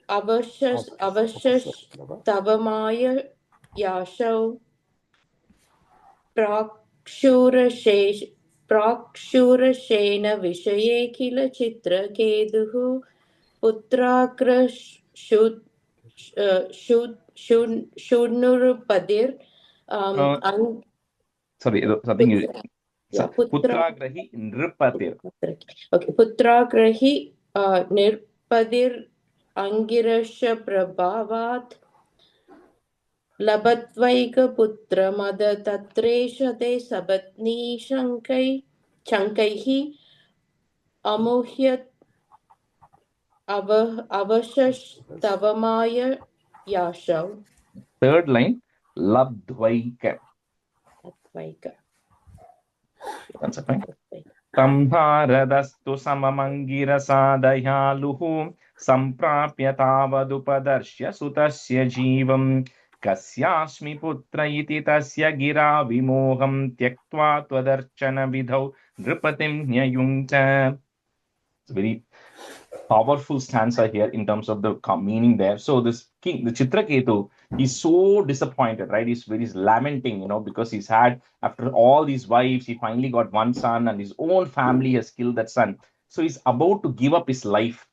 अवशस्तवमाययाशौ. प्राक्शूरशेन विषये किल चित्रकेतुः पुत्राग्रशूनुरुपदिर् Sorry, something is Putragrahi Nripatir. Okay, Putragrahi Nirpadir Angirasha Prabhavat Labatvaiga Putra Mada Tatreshate Sabatni Shankaihi Amuhyat Avashash Tavamaya Yashav. Third line, Labdvaika. Labdvaika. That's a point. Tam naradastu samamangirasa dayaluhu samprapya tavadupadarshya sutasya jivam kasyasmi putra iti tasya gira vimoham tyaktva tvadarchana vidhau nripatim nyayungta. It's very powerful stanza here in terms of the meaning there. So this king, the Chitraketu, he's so disappointed, right? He's lamenting, because he's had, after all these wives, he finally got one son and his own family has killed that son. So he's about to give up his life.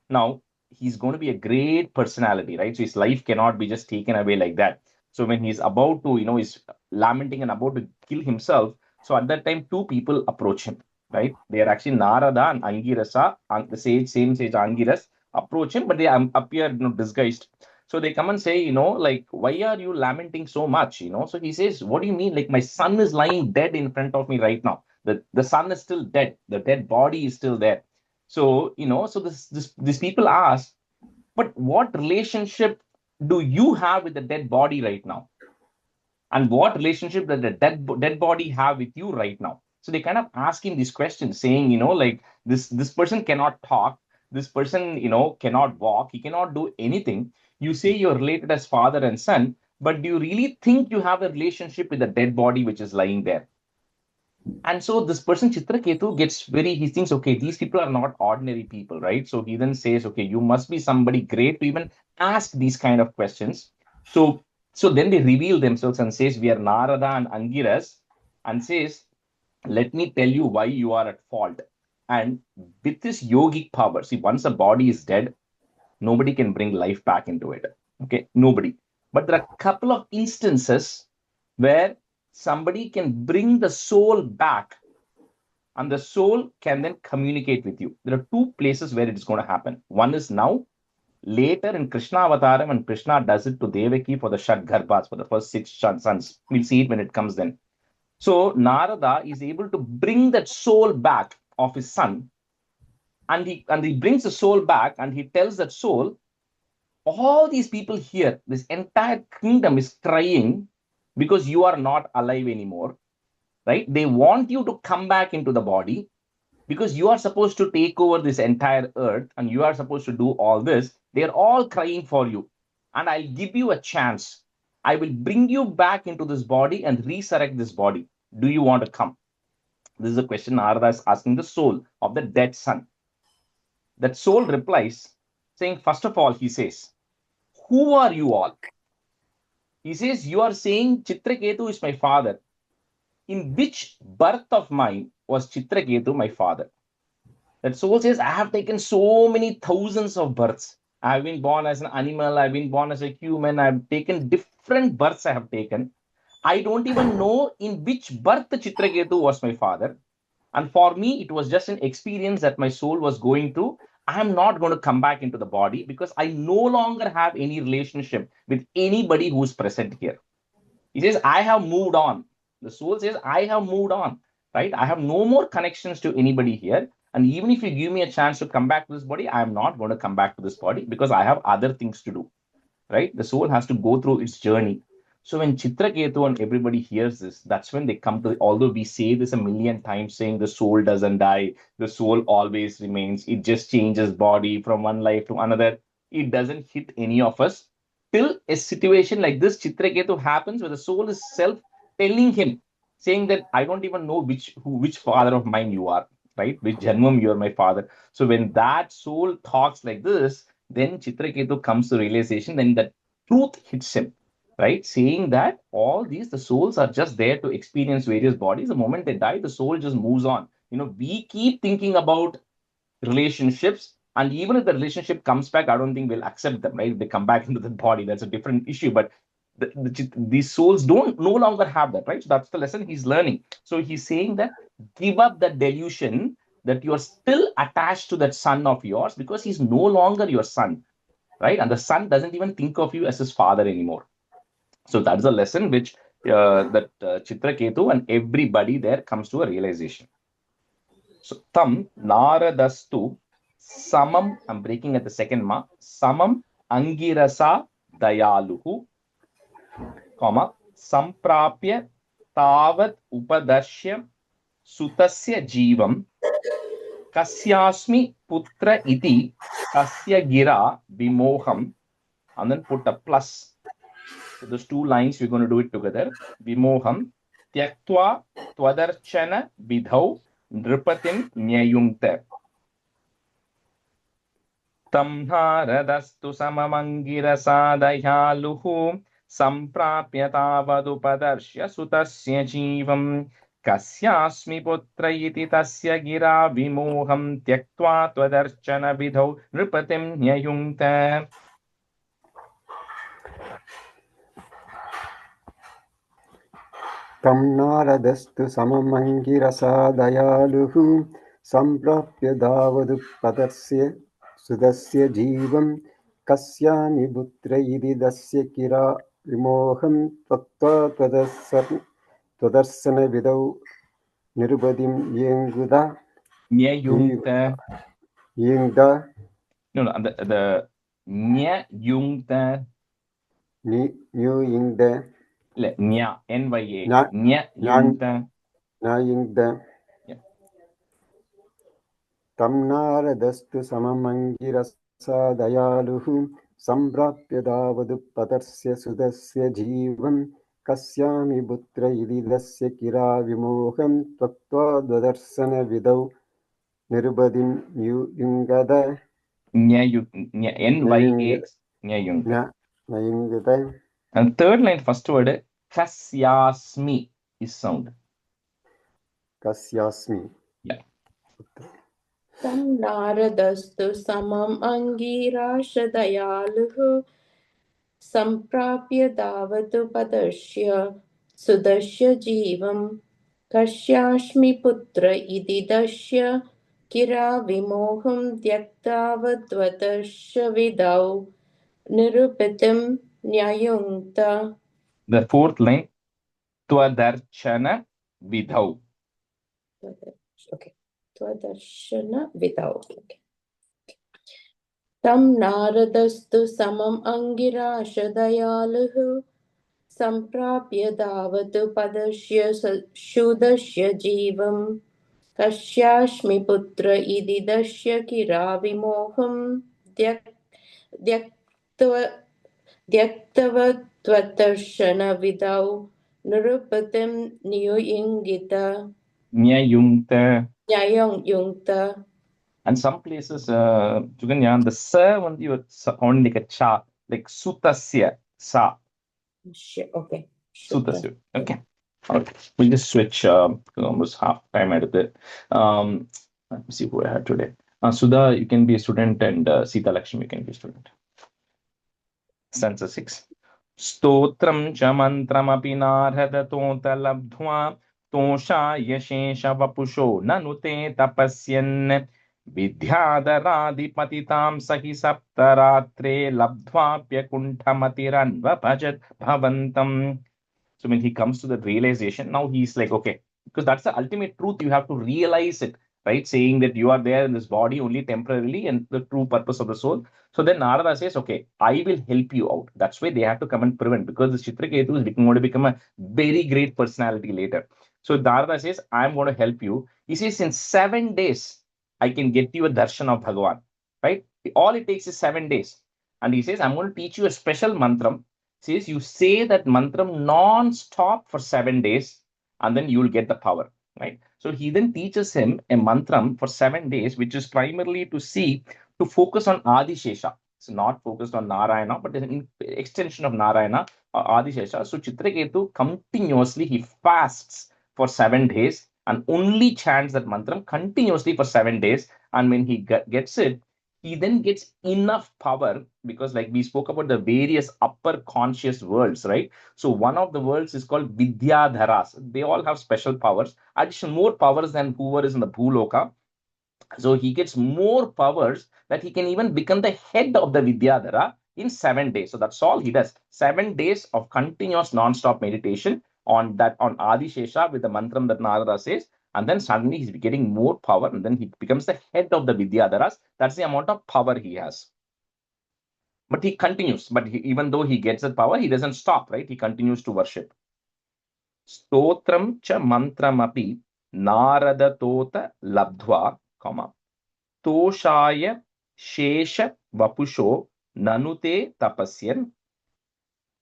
Now, he's going to be a great personality, right? So his life cannot be just taken away like that. So when he's about to, he's lamenting and about to kill himself. So at that time, two people approach him, right? They are actually Narada and Angirasa, the same sage Angiras approach him, but they appear, disguised. So they come and say, like, why are you lamenting so much? So he says, what do you mean? Like, my son is lying dead in front of me right now. The son is still dead. The dead body is still there. So, so these people ask, but what relationship do you have with the dead body right now? And what relationship does the dead body have with you right now? So they kind of ask him these questions, saying, like this person cannot talk, this person, cannot walk, he cannot do anything. You say you're related as father and son, but do you really think you have a relationship with the dead body which is lying there? And so this person Chitraketu he thinks, okay, these people are not ordinary people, right? So he then says, okay, you must be somebody great to even ask these kind of questions. So then they reveal themselves and says, we are Narada and Angiras, and says, let me tell you why you are at fault. And with this yogic power, see, once a body is dead, nobody can bring life back into it. Okay, nobody. But there are a couple of instances where somebody can bring the soul back and the soul can then communicate with you. There are two places where it is going to happen. One is now, later in Krishna Avataram, when Krishna does it to Devaki for the Shad Garbhas, for the first 6 sons. We'll see it when it comes then. So Narada is able to bring that soul back of his son, and he brings the soul back and he tells that soul, all these people here, this entire kingdom is crying because you are not alive anymore, right? They want you to come back into the body because you are supposed to take over this entire earth and you are supposed to do all this. They are all crying for you. And I'll give you a chance. I will bring you back into this body and resurrect this body. Do you want to come? This is a question Narada is asking the soul of the dead son. That soul replies, saying, first of all, he says, who are you all? He says, you are saying Chitraketu is my father. In which birth of mine was Chitraketu my father? That soul says, I have taken so many thousands of births. I have been born as an animal. I've been born as a human. I've taken different births I have taken. I don't even know in which birth Chitraketu was my father. And for me, it was just an experience that my soul was going through. I am not going to come back into the body because I no longer have any relationship with anybody who is present here. He says, I have moved on. The soul says, I have moved on, right? I have no more connections to anybody here. And even if you give me a chance to come back to this body, I am not going to come back to this body because I have other things to do, right? The soul has to go through its journey. So when Chitraketu and everybody hears this, that's when they come to, although we say this a million times, saying the soul doesn't die, the soul always remains, it just changes body from one life to another. It doesn't hit any of us till a situation like this Chitraketu happens where the soul is self telling him, saying that I don't even know which father of mine you are, right? Which Janmam you are my father. So when that soul talks like this, then Chitraketu comes to realization, then the truth hits him, right? Saying that all these, the souls are just there to experience various bodies. The moment they die, the soul just moves on. We keep thinking about relationships, and even if the relationship comes back, I don't think we'll accept them, right? If they come back into the body, that's a different issue. But these souls don't no longer have that, right? So that's the lesson he's learning. So he's saying that give up that delusion that you are still attached to that son of yours because he's no longer your son, right? And the son doesn't even think of you as his father anymore. So that's a lesson which Chitraketu and everybody there comes to a realization. So tam naradastu samam, I'm breaking at the second ma, samam angirasa dayaluhu, comma, samprapya tavat upadashya sutasya jivam kasyasmi putra iti tasya gira vimoham, and then put a plus. So those two lines we're going to do it together. Vimoham tyaktva tvadarchana vidhau nripatim nyayungta. Tam naradastu samamangirasadhayaluhu samprapya tavadupadarshya sutasya jivam kasyasmi putra iti tasya gira vimoham tyaktva tvadarchana vidhau nripatim nyayungta. तं नारदस्तु सममङ्गिरसा दयालुः सम्प्राप्य धावदुपतस्य सुदस्य जीवं कस्यामि पुत्र इति दस्य किरा विमोहं त्वक्त्वा त्वदर्शनविधौ निरुपतिं येङ्गुदा Nyayungta. येङ्गदा No, the nyayungta. न्यूयिङ्द Nya, N-Y-A. Na- Nyayungta. नायिङ्द Yeah. तं नारदस्तु सममङ्गिरसा दयालुः सम्प्राप्य दावदुपतस्य सुतस्य जीवं कस्यामि पुत्र इति तस्य किरा विमोहं त्वक्त्वा ददर्शनविधौ निरुपतिं युङ्गद N-Y-A. Nyayungta. नयुङ्गद. And third line, first word, kasyasmi is sound. कस्यास्मि Yeah. तं नारदस्तु समम् अङ्गिराशदयालुः सम्प्राप्य धावदुपदर्श्य सुदस्य जीवं कस्यास्मि पुत्र इति दस्य किरा विमोहं त्यक्तावद्वदर्शविदौ निरुपितं न्यायुङ्क्त. The fourth line, tvadarchana vidhau. Okay. त्वदर्शन विदौ. Okay. तं नारदस्तु समम् अङ्गिराशदयालुः सम्प्राप्य धावतु पदस्य शूदस्य जीवं कस्यास्मि पुत्र इति दस्य किरा विमोहं त्यक्तवद्वदर्शनविदौ निरुपतिं न्युयिङ्गित. Nyayungta. न्यायुङ्क्त. And some places, Suganya, the sa one you sound like a cha, like sutasya sa. Okay. Sutasya. Okay. All right. We'll just switch almost half time out of it. Let me see who I had today. Sudha, you can be a student, and Sita Lakshmi, you can be a student. Stanza 6. Stotram cha mantramapi narhadatonta labdhva tosha yashesha vapusho nanute tapasyan vidyadharadipatitam sahi saptaratre labdhvapya kunthamatiranvapajat bhavantam. So when he comes to the realization, now he's like, okay, because that's the ultimate truth. You have to realize it, right? Saying that you are there in this body only temporarily and the true purpose of the soul. So then Narada says, okay, I will help you out. That's why they have to come and prevent, because the Chitraketu is going to become a very great personality later. So Narada says, I'm going to help you. He says, in 7 days, I can get you a darshan of Bhagavan, right? All it takes is 7 days. And he says, I'm going to teach you a special mantram. Says you say that mantram non-stop for 7 days, and then you will get the power, right? So he then teaches him a mantram for 7 days, which is primarily to focus on Adishesha. It's not focused on Narayana, but it's an extension of Narayana, Adishesha. So Chitraketu continuously, he fasts for 7 days and only chants that mantram continuously for 7 days. And when he gets it, he then gets enough power, because like we spoke about the various upper conscious worlds, right? So one of the worlds is called Vidyadharas. They all have special powers, additional more powers than whoever is in the Bhuloka. So he gets more powers that he can even become the head of the Vidyadhara in 7 days. So that's all he does. 7 days of continuous non-stop meditation on Adishesha with the mantram that Narada says. And then suddenly he's getting more power, and then he becomes the head of the Vidyadharas. That's the amount of power he has. But he continues. But even though he gets that power, he doesn't stop, right? He continues to worship. Stotram cha mantram api Naradatota labdhva, comma, Toshaya Shesha Vapusho Nanute Tapasyan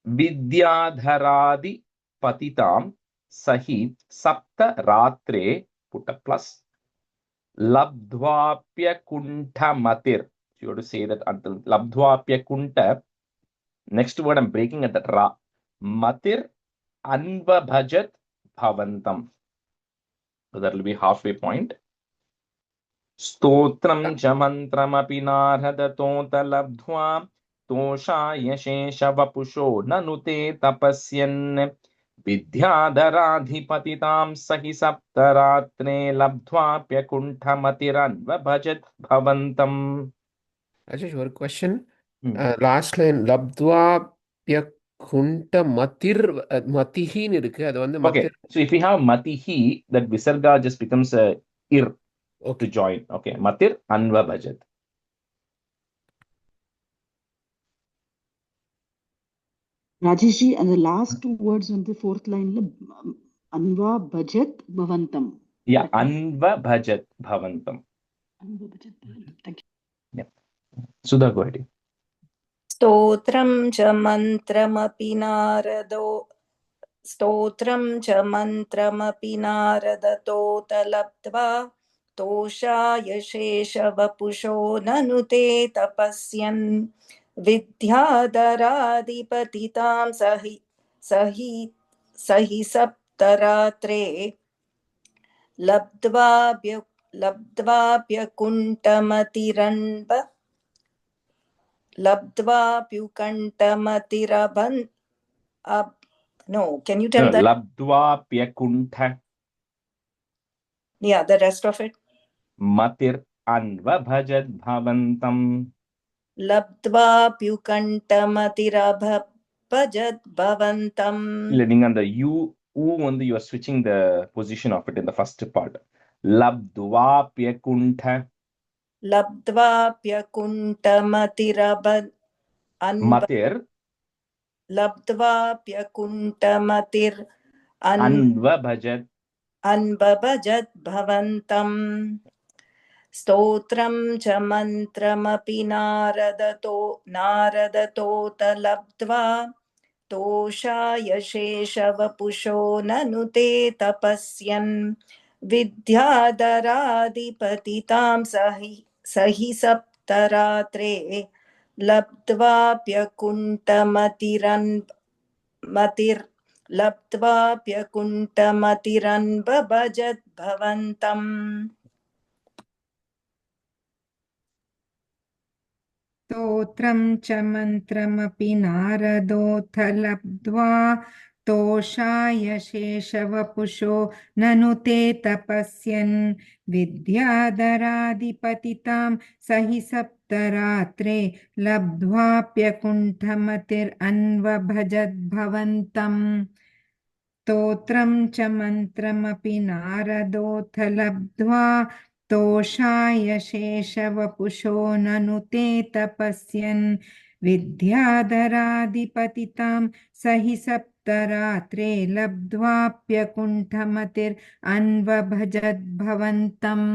Vidyadharadi Patitam Sahi Sapta Ratre, put a plus, Labdhvapya Kunta Matir. You have to say that until Labdhvapya Kunta. Next word I'm breaking at that Ra. Matir Anva Bhajat Bhavantam. So that will be halfway point. Stotram cha mantramapi narhadatonta labdhva toshaya shesha vapusho nanute tapasyan vidyadharadhipatitam sahi saptaratre labdhvapya kunthamatiranva bhajat bhavantam. Rajesh, one question. Last line, Labdwa Pyakunta Matihin இருக்கு அது வந்து Okay, so if we have matihi, that visarga just becomes a ir to join. Okay, matir anva bhajat. Rajeshji, and the last two words on the fourth line, Anva Bhajat Bhavantam. Yeah, Anva Bhajat Bhavantam. Anva Bhajat Bhavantam. Thank you. Yeah. Sudha, go ahead. स्तोत्रं च मन्त्रमपि नारदो स्तोत्रं च मन्त्रमपि नारदतोत लब्ध्वा तोषाय शेषवपुषो ननु ते तपस्यन् विद्याधराधिपतितां सहि सप्तरात्रे लब्ध्वाप्युकण्ठमतिरन्ब लब्ध्वाप्युकण्ठमतिरभन् no, can you tell that? Labdvapyakuntha. Yeah, the rest of it. Matir anva bhajat bhavantam. Labdvapyukantamatirabbhajat bhavantam. Leaning on the U on the, you are switching the position of it in the first part. Labdvapyakuntha. Labdvapyakuntamatirabbhajat Matir Labdvapyakuntamatir anva bhajat anbabhajat bhavantam. स्तोत्रं च मन्त्रमपि नारदतोत लब्ध्वा तोषाय शेषवपुषो ननु ते तपस्यन् विद्याधराधिपतितां सहि सप्तरात्रे लब्ध्वाप्यकुण्ठमतिरन्बभजत् भवन्तम्. स्तोत्रं च मन्त्रमपि नारदोऽथ लब्ध्वा तोषाय शेषवपुषो ननु ते तपस्यन् विद्याधराधिपतितां सहि सप्तरात्रे लब्ध्वाप्यकुण्ठमतिरन्वभजद्भवन्तम् स्तोत्रं च मन्त्रमपि नारदोऽथ लब्ध्वा तोषाय शेषवपुषो ननु ते तपस्यन् विद्याधराधिपतितां सहि सप्तरात्रे लब्ध्वाप्यकुण्ठमतिरन्वभजद्भवन्तम्.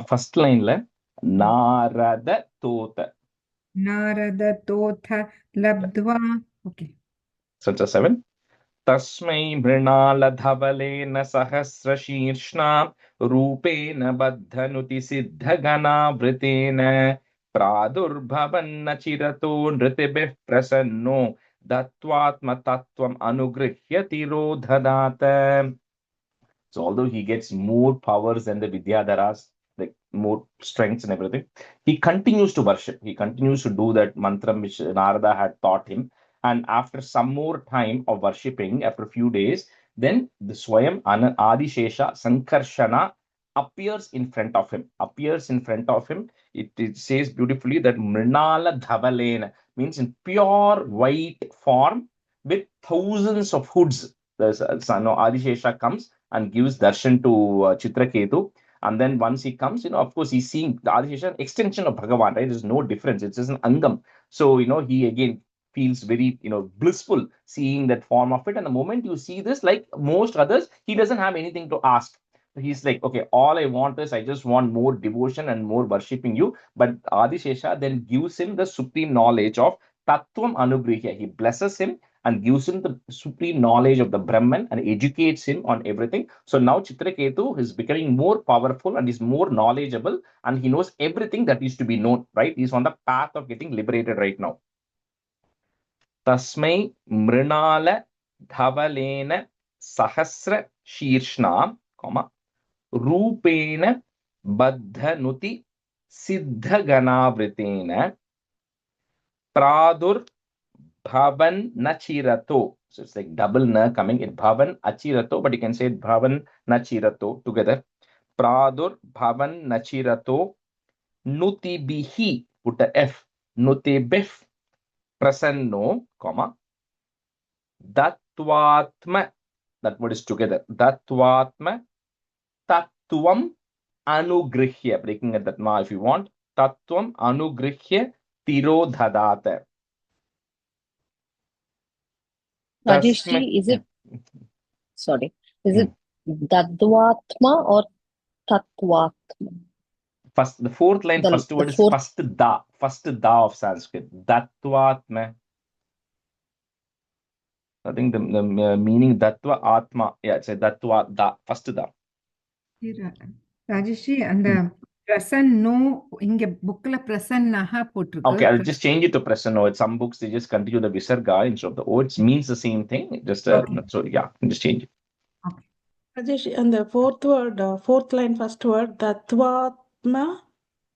First line la Naradatota. Naradatota labdva. Okay. So it's a 7. Tasmai mrinaladhavalena sahasrashirshna rupena baddhanuti siddhagana vritena pradurbhavanna chirato nritibih prasanno dattvatma tattvam anugrhyati rodhadata. So although he gets more powers than the Vidyadharas, like more strengths and everything, he continues to worship. He continues to do that mantra which Narada had taught him. And after some more time of worshipping, after a few days, then the Swayam Adishesha Sankarshana appears in front of him. It says beautifully that Mrinala Dhavalena means in pure white form with thousands of hoods. The Adishesha comes and gives darshan to Chitraketu. And then once he comes, of course, he's seeing the Adishesha, extension of Bhagavan, right? There's no difference. It's just an Angam. So, he again feels very, blissful seeing that form of it. And the moment you see this, like most others, he doesn't have anything to ask. he's like, okay, all I want is I just want more devotion and more worshipping you. But Adishesha then gives him the supreme knowledge of Tattvam Anugrihya. He blesses him and gives him the supreme knowledge of the Brahman and educates him on everything. So now Chitraketu is becoming more powerful and is more knowledgeable, and he knows everything that is to be known, right? He's on the path of getting liberated right now. Tasmai Mrinala Dhavalena Sahasra Shirshna, Rupena Baddhanuti Siddhaganavritena Pradur Bhavan Nachirato. So it's like double na coming in Bhavan Achirato, but you can say Bhavan Nachirato together. Pradur Bhavan Nachirato Nutibihi, put a F, Nutibif Prasanno, Dattvatma, that word is together. Dattvatma Tattvam Anugrihya, breaking at that ma if you want. Tattvam Anugrihya Tirodhadata. Rajeshji, is it, sorry, is it Dadvatma or Tattvatma? First, the fourth line, first word is first da of Sanskrit. Dattvatma. I think the meaning Dattva Atma. Yeah, it's a Dattva da, first da. Rajeshji, and the Prasanno, inge bookla Prasannaha potrukku. Okay, I'll just change it to Prasanno. In some books, they just continue the Visarga instead of the O. It means the same thing. Just so yeah, just change it. Okay. Rajesh, and the fourth word, fourth line, first word, Tattvatma,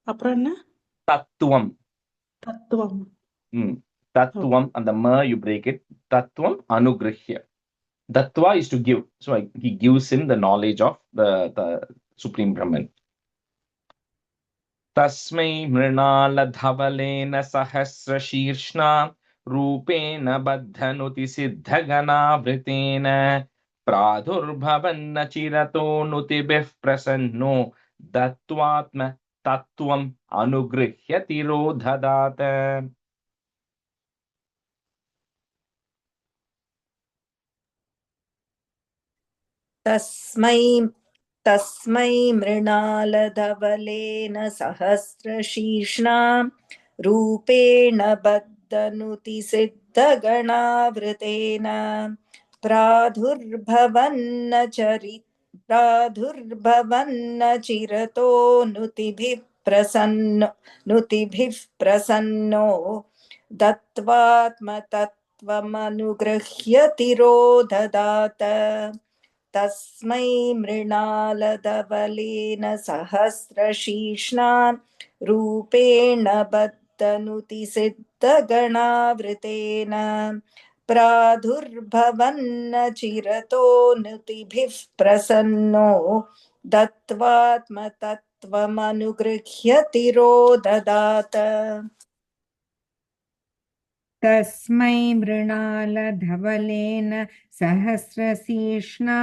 apranna? Tattvam. Tattvam. Tattvam, and the ma you break it. Tattvam Anugrihya. Dattva is to give. So he gives him the knowledge of the Supreme Brahman. Tasmai Mrinala Dhavalena Sahasra Shirshna Rupena Baddhanuti Siddhagana Vritena Pradurbhavanna Chirato Nutibif Prasanno Dattvatma Tattvam Anugrihya Tirodhadata. तस्मै मृणालधवलेन सहस्रशीर्ष्णा रूपेण बद्धनुति सिद्धगणावृतेन प्रादुर्भवन्न चिरतो नुतिभिः प्रसन्नो दत्त्वात्मतत्त्वमनुगृह्य तिरोददात तस्मै मृणालधवलेन सहस्रशीर्ष्णा रूपेण बद्धनुति सिद्धगणावृतेन प्रादुर्भवन्न चिरतो नुतिभिः प्रसन्नो दत्त्वात्मतत्त्वमनुगृह्य तिरोददात तस्मै मृणालधवलेन सहस्रशीर्ष्णा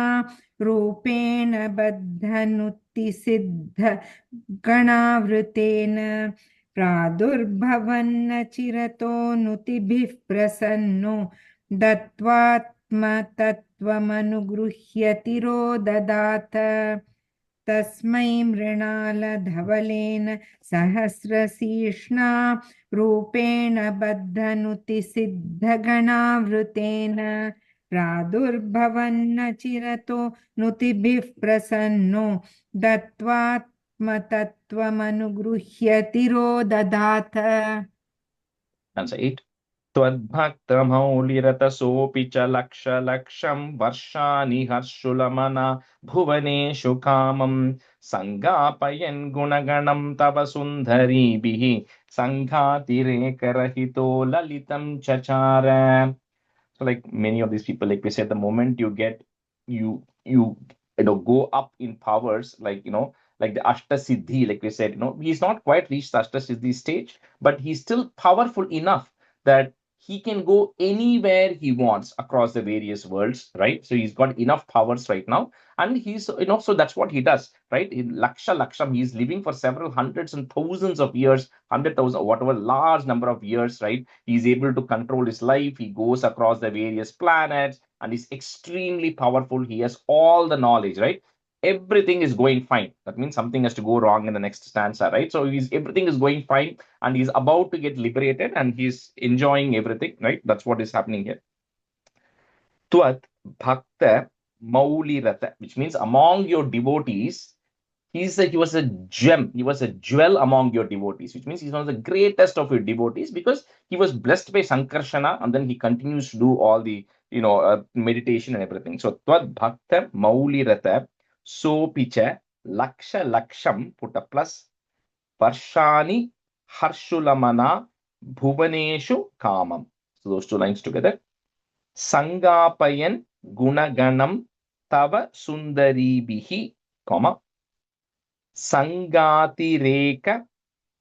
रूपेण बद्धनुति सिद्धगणावृतेन प्रादुर्भवन्न चिरतो नुतिभिः प्रसन्नो दत्त्वात्मतत्त्वमनुगृह्य तिरोददात तस्मै मृणालधवलेन सहस्रशीर्ष्णा रूपेण बद्धनुति सिद्धगणावृतेन प्रादुर्भवन्न चिरतो नुतिभिः प्रसन्नो दत्त्वात्मतत्त्वमनुगृह्य तिरोददात. Answer 8. त्वद्भक्तमौलिरतसोऽपि च लक्षं वर्षाणि हर्षुलमना भुवनेषु कामं सङ्गापयन् गुणगणं तव सुन्दरीभिः सङ्घातिरेकरहितो ललितं चचार. So like many of these people, like we said, the moment you get you go up in powers, like like the Ashta Siddhi, like we said, he's not quite reached the Ashta Siddhi stage, but he's still powerful enough that he can go anywhere he wants across the various worlds, right? So he's got enough powers right now, and he's so that's what he does, right? In Laksham, he's living for several hundreds and thousands of years, 100,000 or whatever, large number of years, right? He's able to control his life. He goes across the various planets and he's extremely powerful. He has all the knowledge, right? everything is going fine. That means something has to go wrong in the next stanza, right? So everything is going fine and he's about to get liberated and he's enjoying everything, right? That's what is happening here. Tvat bhakta maulirata, which means among your devotees, he was a gem, he was a jewel among your devotees, which means he's one of the greatest of your devotees because he was blessed by Sankarshana and then he continues to do all the meditation and everything. So Tvad Bhakta Maulirata Sopicha Laksha Laksham, put a plus, Parshani Harshulamana Bhuvaneshu Kamam. So those two lines together. Sangapayan Gunaganam Tava Sundaribihi, comma, Sangatireka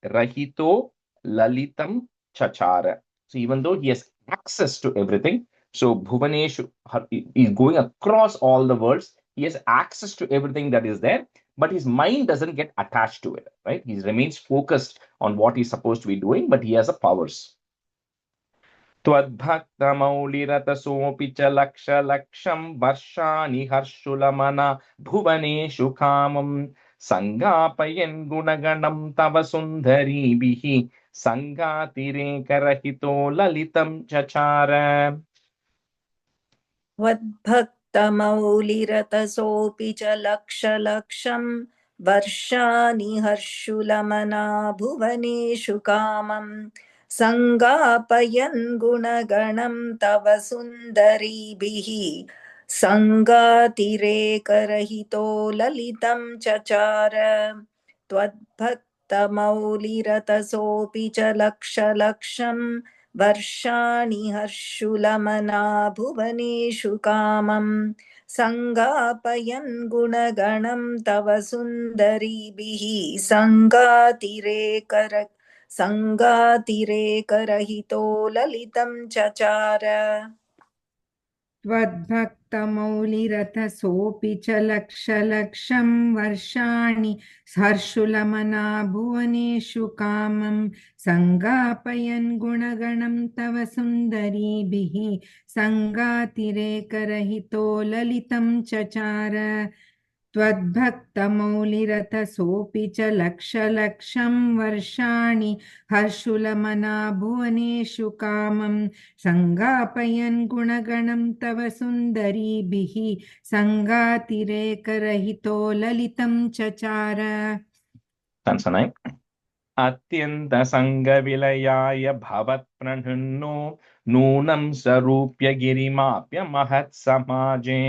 Rahito Lalitam Chachara. So even though he has access to everything, so Bhuvaneshu is going across all the worlds, he has access to everything that is there, but his mind doesn't get attached to it, right? He remains focused on what he's supposed to be doing, but he has the powers. त्वद्भक्तमौलिरतसोऽपि च लक्षलक्षं वर्षाणि हर्षुलमना भुवनेषु कामं सङ्गापयन् गुणगणं तव सुन्दरीभिः सङ्गातिरेकरहितो ललितं चचार. त्वद्भक्तमौलिरतसोऽपि च लक्षलक्षं वर्षाणि हर्षुलमना भुवनेषु कामं सङ्गापयन् गुणगणं तव सुन्दरीभिः सङ्गातिरेकरहितो ललितं चचार. त्वद्भक्तमौलिरतसोऽपि च लक्षलक्षं वर्षाणि हर्षुलमना भुवनेषु कामं सङ्गापयन् गुणगणं तव सुन्दरीभिः सङ्गातिरेकरहितो ललितं चचार. त्वद्भक्तमौलिरथसोऽपि च लक्षलक्षं वर्षाणि हर्षुलमना भुवनेषु कामं सङ्गापयन् गुणगणं तव सुन्दरीभिः सङ्गातिरेकरहितो ललितं चचार. त्वद्भक्तमौलिरथसोऽपि च लक्षलक्षं वर्षाणि हर्षुलमना भुवनेषु कामं सङ्गापयन् गुणगणं तव सुन्दरीभिः सङ्गातिरेकरहितो ललितं चचार. Tansanai. अत्यन्तसङ्गविलयाय भवत्प्रणुन्नो नूनं स्वरूप्य गिरिमाप्य महत्समाजे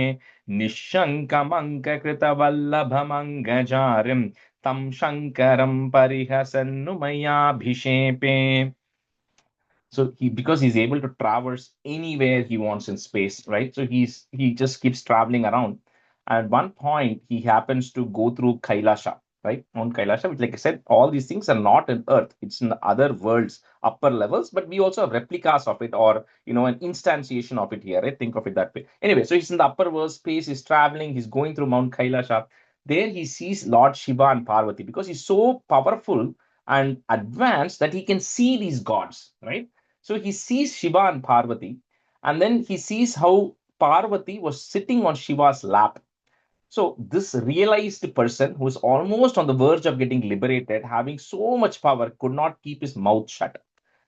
निःशङ्कमङ्ककृतवल्लभमङ्गजारिं तं शङ्करं परिहसन्नु मयाभिषेपे. So because he's able to traverse anywhere he wants in space, right? So he just keeps traveling around. At one point, he happens to go through Kailasha, right? On Kailasha, which, like I said, all these things are not in Earth. It's in other worlds, upper levels, but we also have replicas of it or, an instantiation of it here, right? Think of it that way. Anyway, so he's in the upper world space, he's traveling, he's going through Mount Kailasha. There he sees Lord Shiva and Parvati because he's so powerful and advanced that he can see these gods, right? So he sees Shiva and Parvati, and then he sees how Parvati was sitting on Shiva's lap. So this realized person who is almost on the verge of getting liberated, having so much power, could not keep his mouth shut.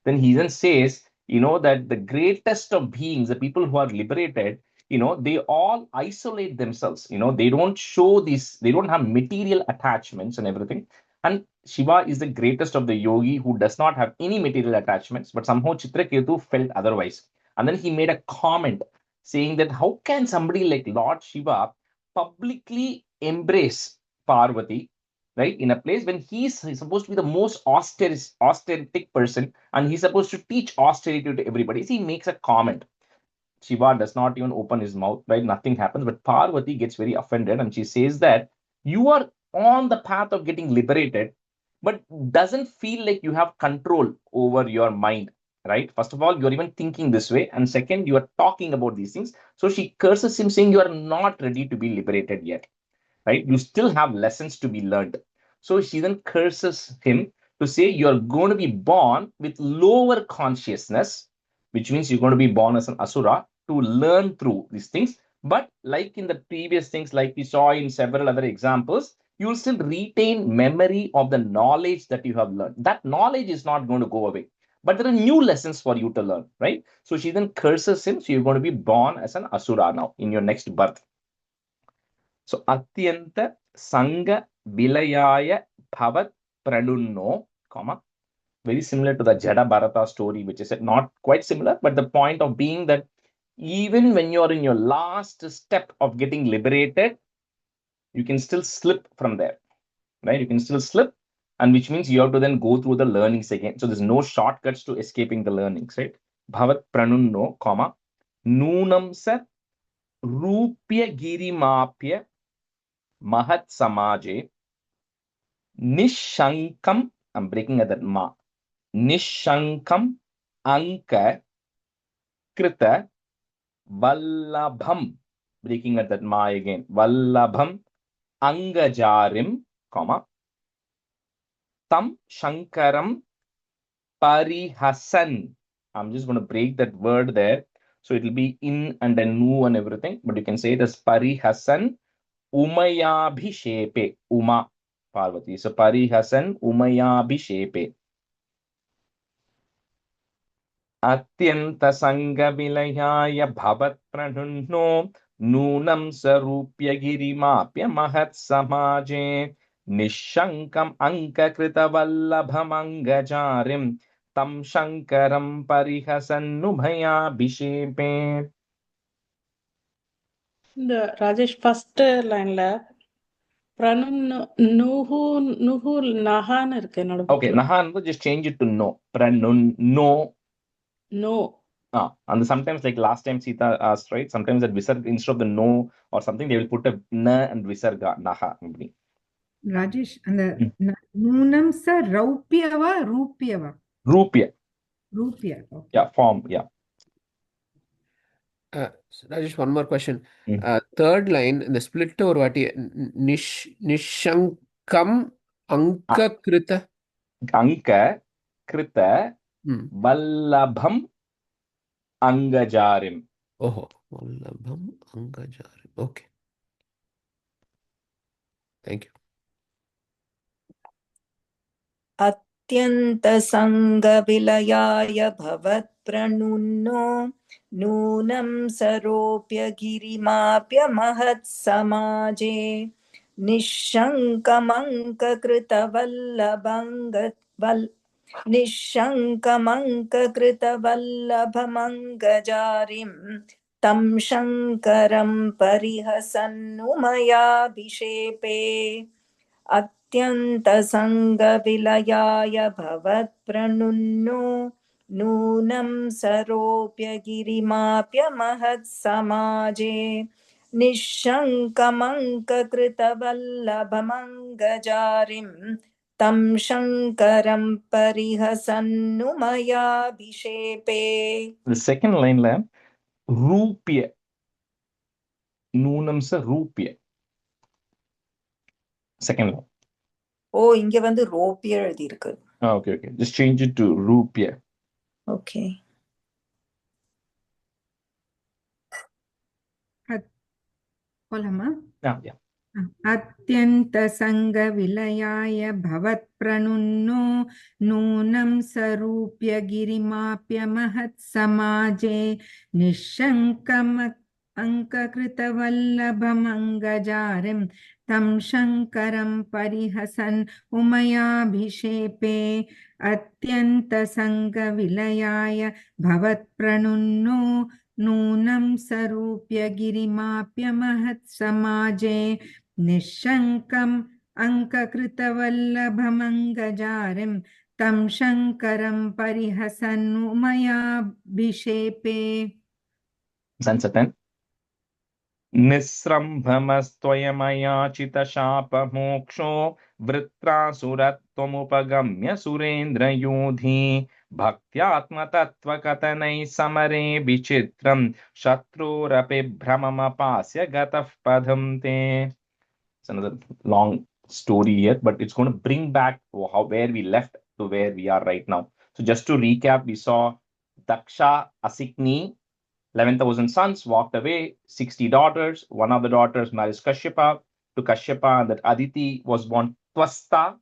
Then he then says, that the greatest of beings, the people who are liberated, they all isolate themselves. They don't show this, they don't have material attachments and everything. And Shiva is the greatest of the yogi who does not have any material attachments, but somehow Chitraketu felt otherwise. And then he made a comment saying that how can somebody like Lord Shiva publicly embrace Parvati, right, in a place when he's supposed to be the most austeric person and he's supposed to teach austerity to everybody. So he makes a comment. Shiva does not even open his mouth, right? Nothing happens, but Parvati gets very offended and she says that you are on the path of getting liberated, but doesn't feel like you have control over your mind, right? First of all, you're even thinking this way. And second, you are talking about these things. So she curses him saying you are not ready to be liberated yet, right? You still have lessons to be learned. So she then curses him to say you're going to be born with lower consciousness, which means you're going to be born as an asura to learn through these things, But like in the previous things, like we saw in several other examples, you will still retain memory of the knowledge that you have learned. That knowledge is not going to go away. But there are new lessons for you to learn, right? So she then curses him. So you're going to be born as an Asura now in your next birth. So Atyanta Sanga Vilayaya Bhavat Pranunno, comma, very similar to the Jada Bharata story, which is not quite similar, but the point of being that even when you're in your last step of getting liberated, you can still slip from there, right? You can still slip, and which means you have to then go through the learnings again. So there's no shortcuts to escaping the learnings, right? Bhavat Pranunno, comma, Nunam sa Rupya Girimapya Mahat Samaje Nishankam, I'm breaking at that ma, Nishankam Anka Krita Vallabham, breaking at that ma again, Vallabham Angajarim, comma, Tam Shankaram Parihasan. I'm just going to break that word there. So it will be in and then nu and everything, but you can say it as Parihasan Umayabhishepe, Uma Parvati. So Parihasan Umayabhishepe. Atyanta Sanga Vilayaya Bhavat Pranunno Nunam Sarupya Girimapya Mahat Samaje Nishankam Anka Krita Vallabham Angajarim Tam Shankaram Parihasan Nubhaya Bishepe. The Rajesh first line la Pranun Nuhu Nahan இருக்கு என்னோட Okay, bookல. Nahan, just change it to no. Pranun no. No. And sometimes, like last time Sita asked, right? Sometimes that visarga, instead of the no or something, they will put a na and visarga, naha. Rajesh, and the Nunam sa Raupyava, Rupyava. Rupya. Rupya. Okay. Yeah, form. Yeah. Rajesh, one more question. Third line, in the split over what Nishankam Anka Krita. Anka Krita Vallabham Angajarim. Oh, Vallabham Angajarim. Okay. Thank you. अत्यन्तसङ्गविलयाय भवत्प्रणुन्नो नूनं सरोप्य गिरिमाप्य महत्समाजे निःशङ्कमङ्ककृतवल्लभमङ्गजारिं तं शङ्करं परिहसन्नुमयाभिषेपे अत्यन्तसङ्गविलयाय भवत्प्रणुन्नो नूनं सरोप्य गिरिमाप्य महत्समाजे निःशङ्कमङ्ककृतवल्लभमङ्गजारिं तं शङ्करं परिहसन्नुमयाभिषेपे. The second line, Rupya. Nunam sa Rupya. Second line. Oh, இங்க வந்து ரோப்பிய எழுதி இருக்கு. Okay. Just change it to Rupya. Okay. Polama? Yeah. अत्यन्तसङ्गविलयाय भवत्प्रणुन्नो नूनं सरूप्य गिरिमाप्य महत्समाजे निःशङ्कम् अङ्ककृतवल्लभमङ्गजारिं तं शङ्करं परिहसन् उमयाभिषेपे अत्यन्तसङ्गविलयाय भवत्प्रणुन्नो नूनं सरूप्य गिरिमाप्य महत्समाजे निःशङ्कम् अङ्ककृतवल्लभमङ्गजारिं तं शङ्करं परिहसन्नुमयाभिषेपे. Sansaten. Nisrambhamastvayamayachitashapamoksho Vritrasuratvamupagamya Surendra-yodhi Bhaktyatmatattva-katanai samare vichitram Shatrurapi bhramamapasya gataf padam te. It's another long story here, but it's going to bring back where we left to where we are right now. So just to recap, we saw Daksha Asikni 11,000 sons walked away, 60 daughters. One of the daughters marries Kashyapa to Kashyapa, and that Aditi was born Twasta,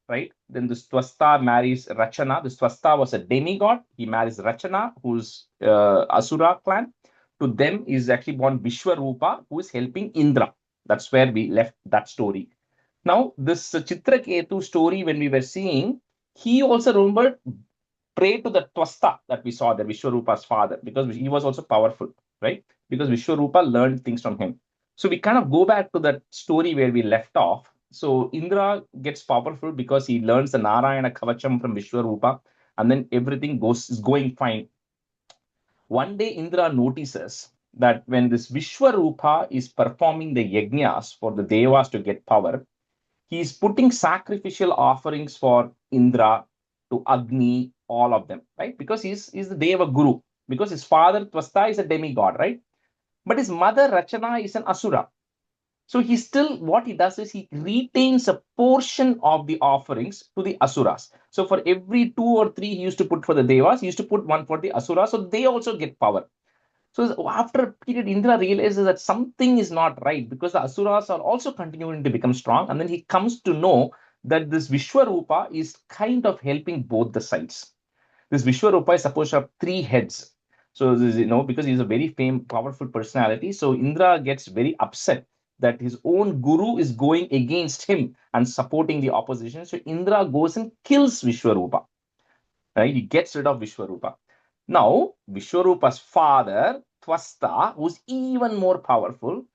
right? Then this Twasta marries Rachana. This Twasta was a demigod. He marries Rachana, who's Asura clan. To them is actually born Vishwarupa, who is helping Indra. That's where we left that story. Now, this Chitraketu story, when we were seeing, he also remembered pray to the Twasta that we saw, the Vishwarupa's father, because he was also powerful, right? Because Vishwarupa learned things from him. So we kind of go back to that story where we left off. So Indra gets powerful because he learns the Narayana Kavacham from Vishwarupa, and then everything is going fine. One day Indra notices that when this Vishwarupa is performing the yajnas for the devas to get power, he is putting sacrificial offerings for Indra, to Agni, all of them, right? Because he's the Deva Guru, because his father Twasta is a demigod, right? But his mother Rachana is an Asura. So he still, what he does is he retains a portion of the offerings to the Asuras. So for every 2 or 3 he used to put for the Devas, he used to put one for the Asuras, so they also get power. So after a period, Indra realizes that something is not right because the Asuras are also continuing to become strong. And then he comes to know that this Vishwarupa is kind of helping both the sides. This Vishwarupa is supposed to have 3 heads. So, this, because he's a very powerful personality. So Indra gets very upset that his own guru is going against him and supporting the opposition. So Indra goes and kills Vishwarupa. Right? He gets rid of Vishwarupa. Now, Vishwarupa's father, Twasta, who's even more powerful,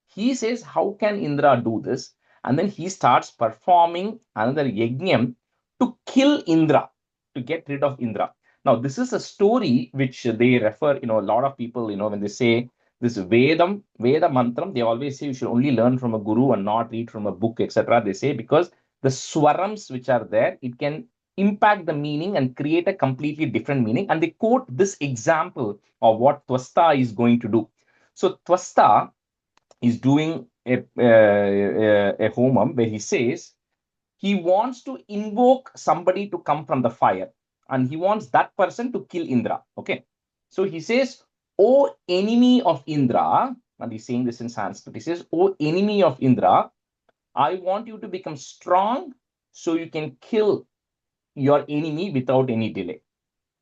he says, how can Indra do this? And then he starts performing another yajnam to kill Indra, to get rid of Indra. Now, this is a story which they refer, a lot of people, when they say this Veda mantram, they always say you should only learn from a guru and not read from a book, etc. They say because the swarams which are there, it can impact the meaning and create a completely different meaning. And they quote this example of what Twasta is going to do. So Twasta is doing a homam where he says he wants to invoke somebody to come from the fire, and he wants that person to kill Indra. Okay. So he says, "O enemy of Indra," and he's saying this in Sanskrit. He says, "O enemy of Indra, I want you to become strong so you can kill your enemy without any delay."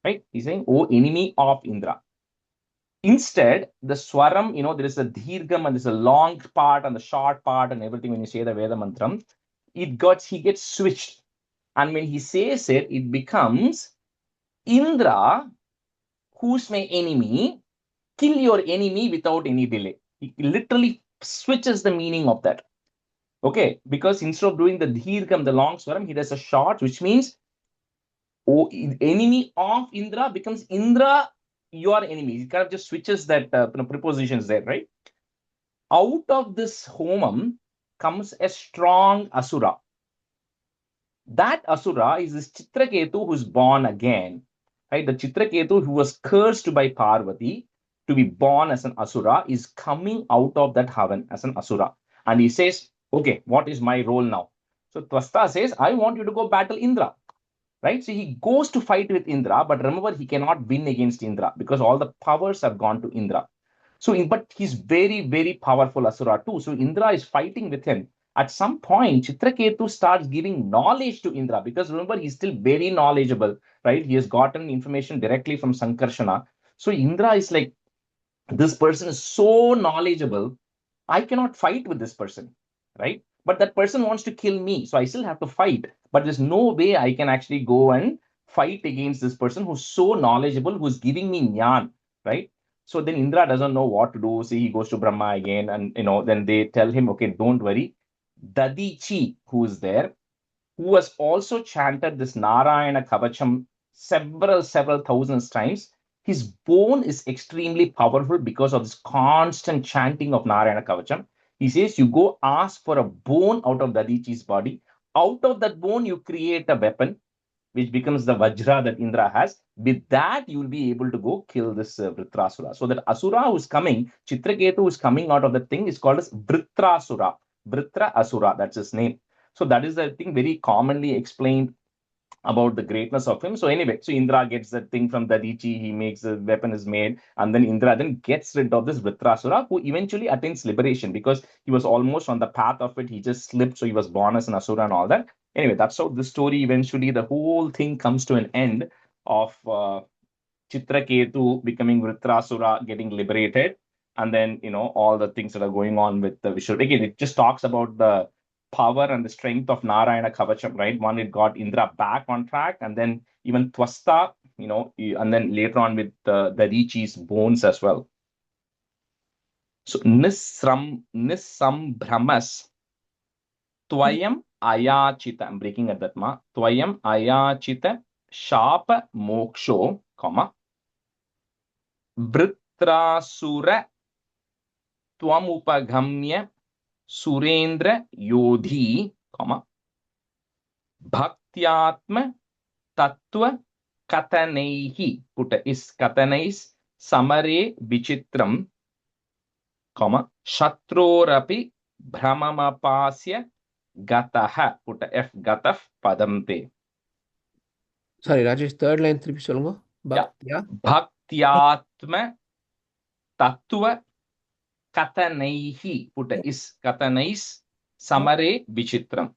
Right? He's saying, "Oh, enemy of Indra." Instead, the swaram, there is a dhirgam and there's a long part and the short part and everything. When you say the Veda mantram, he gets switched. And when he says it, it becomes Indra, who's my enemy, kill your enemy without any delay. He literally switches the meaning of that. Okay, because instead of doing the dhirgam, the long swaram, he does a short, which means enemy of Indra becomes Indra, your enemy. He kind of just switches that prepositions there, right? Out of this homam comes a strong Asura. That Asura is this Chitraketu who's born again, right? The Chitraketu who was cursed by Parvati to be born as an Asura is coming out of that heaven as an Asura. And he says, okay, what is my role now? So Twasta says, I want you to go battle Indra. Right? So he goes to fight with Indra, but remember, he cannot win against Indra because all the powers have gone to Indra. But he's very, very powerful Asura too. So Indra is fighting with him. At some point, Chitraketu starts giving knowledge to Indra because remember, he's still very knowledgeable, right? He has gotten information directly from Sankarshana. So Indra is like, this person is so knowledgeable, I cannot fight with this person, right? But that person wants to kill me, so I still have to fight. But there's no way I can actually go and fight against this person who's so knowledgeable, who's giving me jnana, right? So then Indra doesn't know what to do. See, he goes to Brahma again, and then they tell him, okay, don't worry. Dadichi, who is there, who has also chanted this Narayana Kavacham several thousands times, his bone is extremely powerful because of this constant chanting of Narayana Kavacham. He says, you go ask for a bone out of Dadichi's body. Out of that bone, you create a weapon, which becomes the Vajra that Indra has. With that, you will be able to go kill this Vritrasura. So that Asura who's coming, Chitraketu who's coming out of the thing is called as Vritrasura. Vritra Asura, that's his name. So that is, I think, very commonly explained about the greatness of him. So anyway, so Indra gets that thing from Dadichi, he makes the weapon is made, and then Indra then gets rid of this Vritrasura, who eventually attains liberation because he was almost on the path of it. He just slipped, so he was born as an Asura and all that. Anyway, that's how the story eventually, the whole thing comes to an end of Chitraketu becoming Vritrasura, getting liberated, and then all the things that are going on with the visual. Again, it just talks about the power and the strength of Narayana Kavacham, right? One, it got Indra back on track, and then even Twasta, and then later on with the Richi's bones as well. So Nisambhramas Twayam Ayachita, I'm breaking at that ma. Twayam Ayachita Shapa Moksho, comma, Vritrasura Twamupagamya Surendra Yodhi, comma, Bhaktyatma Tattva Katanaihi, put is Katanais Samare Vichitram, comma, Shatrorapi Brahmamapasya Gataha, put F Gataf Padamte. Sorry, Rajesh, third line, three solunga. Yeah. Bhaktyatma Tattva Katanaihi, put is Katanais Samare Vichitram.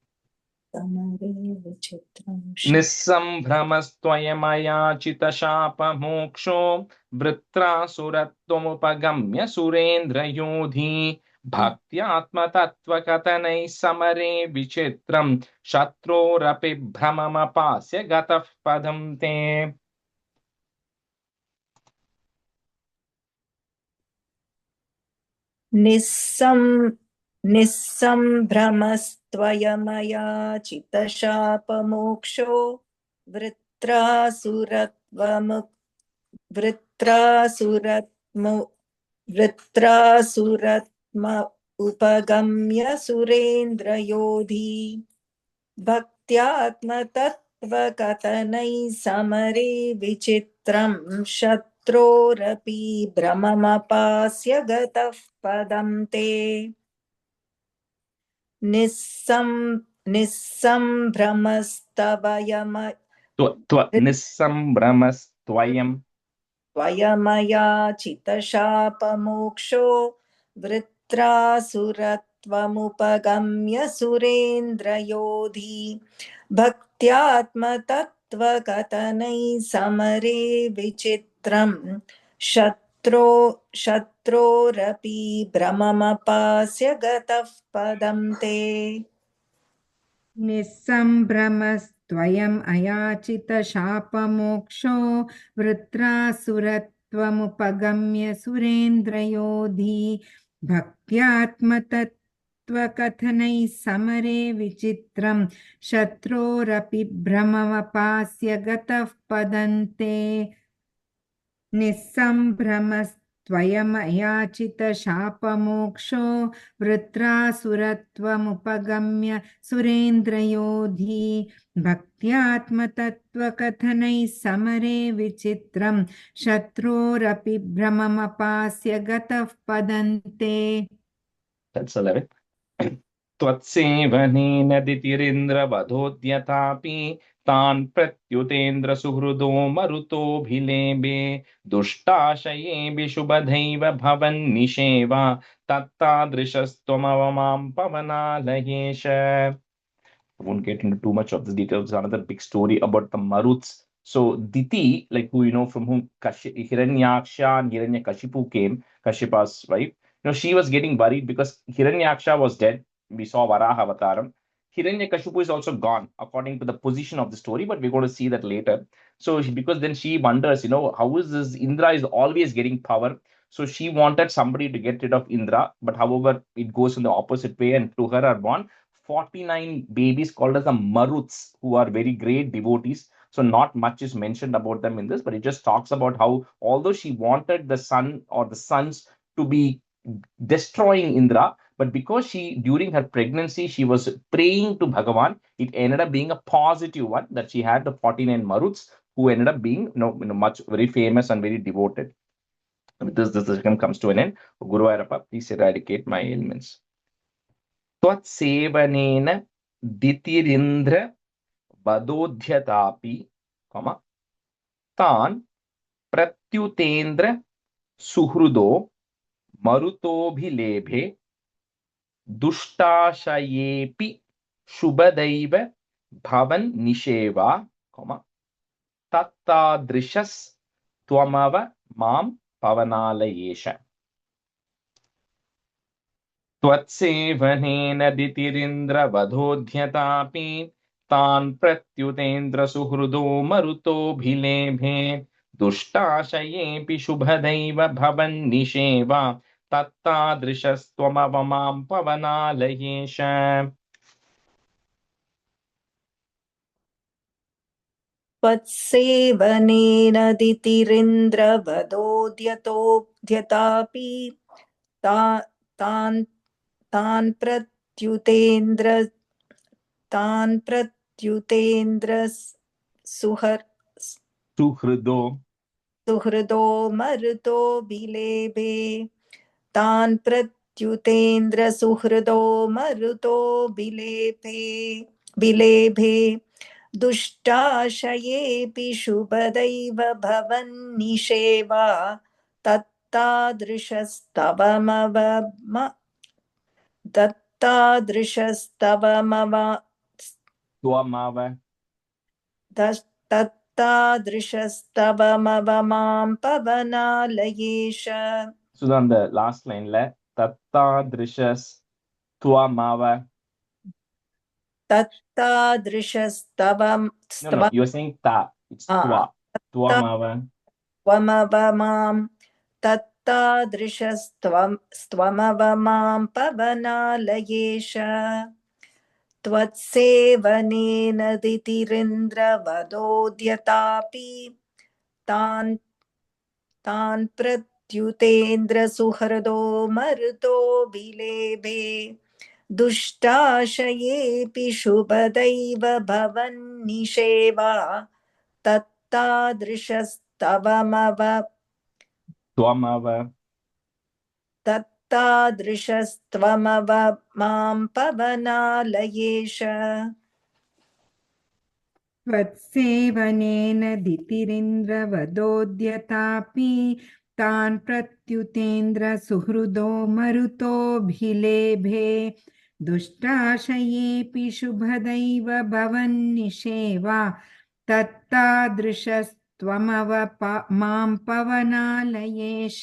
Nisambhramastvayamayachita Vritrasuratvamupagamya Surendra Yodhi Bhaktyatma Tattva Katanai Samare Vichitram Shatrorapi Brahmamapasya Gataf Padamte. निस्सम्भ्रमस्त्वयमयाचितशापमोक्षो वृत्रासुरत्म उपगम्य सुरेन्द्रयोधी भक्त्यात्मतत्त्वकथनैः समरे विचित्रं शत्रोरपि भ्रममपास्य गतः पदं ते Nisambhramastvayam त्वयमयाचितशापमोक्षो वृत्रासुरत्वमुपगम्य सुरेन्द्रयोधी भक्त्यात्मतत्त्वकथनैः समरे विचित्रं शत्रोरपि भ्रममपास्य गतः पदं ते निस्सम्भ्रमस्त्वयम् अयाचितशापमोक्षो वृत्रासुरत्वमुपगम्य सुरेन्द्रयोधी भक्त्यात्मतत्त्वकथनैः समरे विचित्रं शत्रोरपि भ्रममपास्य गतः पदन्ते निस्सम्भ्रमस्त्वयमयाचितशापमोक्षो वृत्रासुरत्वमुपगम्य सुरेन्द्रयोधी भक्त्यात्मतत्त्वकथनैः समरे विचित्रं शत्रोरपि भ्रममपास्य गतः पदन्ते. That's 11. त्वत्सेवनेन दितिरिन्द्रवधोद्यतापि तान् प्रत्युतेन्द्र सुहृदो मरुतोऽभिलेभे दुष्टाशयेऽपि शुभदैव भवन्निषेवा तत्तादृशस्त्वमवमां पवनालयेश. I won't get into too much of the details. Another big story about the Maruts. So Diti, like who from whom Hiranyaksha and Hiranyakashipu came, Kashipa's wife, she was getting worried because Hiranyaksha was dead. We saw Varaha Avataram. Hiranyakashipu is also gone, according to the position of the story, but we're going to see that later. So because then she wonders, how is this? Indra is always getting power. So she wanted somebody to get rid of Indra, but however, it goes in the opposite way, and to her are born 49 babies called as the Maruts, who are very great devotees. So not much is mentioned about them in this, but it just talks about how, although she wanted the son or the sons to be destroying Indra, but because during her pregnancy, she was praying to Bhagavan, it ended up being a positive one, that she had the 49 Maruts who ended up being much very famous and very devoted. With this Dasakam comes to an end. Guru Ayyappa, please eradicate my ailments. Twatsevanena Ditirindra वदोध्यतापि तान् प्रत्युतेन्द्र सुहृदो मरुतोभिलेभे दुष्टाशयेऽपि शुभदैव भवन् निषेवा तत्तादृशस्त्वमव मां पवनालयेश त्वत्सेवनेन दितिरिन्द्रवधोध्यतापि तान् प्रत्युतेन्द्रसुहृदो मरुतोभिलेभे दुष्टाशयेऽपि शुभदैव भवन्निषेवा तत्तादृशस्त्वमव मां पवनालयेश त्वत्सेवनेन दितिरिन्द्रवदोद्यतोऽध्यतापि तान् प्रत्युतेन्द्र सुहृदो मरुतो बिलेभे तान् प्रत्युतेन्द्र सुहृदो मरुतो बिलेभे दुष्टाशयेऽपि शुभदैव भवन्निषेवा तत्तादृशस्तवमव मां पवनालयेश. So on the last line la tattadrishastvamava. Tattadrishastavam. No, you're saying ta. It's twa. Tvamava. Tvamava mam. Tattadrishastvamava mam pavanalayesha. Tvatsevanena ditirindra vadodyatapi. Tan pratyutendra suhardo maruto bilebe. दुष्टाशयेऽपि शुभदैव भवन्निषेवा तत्तादृशस्त्वमव मां पवनालयेश त्वत्सेवनेन दितिरिन्द्रवदोद्यतापि तान् प्रत्युतेन्द्र सुहृदो मरुतोभिलेभे दुष्टाशयेऽपि शुभदैव भवन्निषेवा तत्तादृशस्त्वमव मां पवनालयेश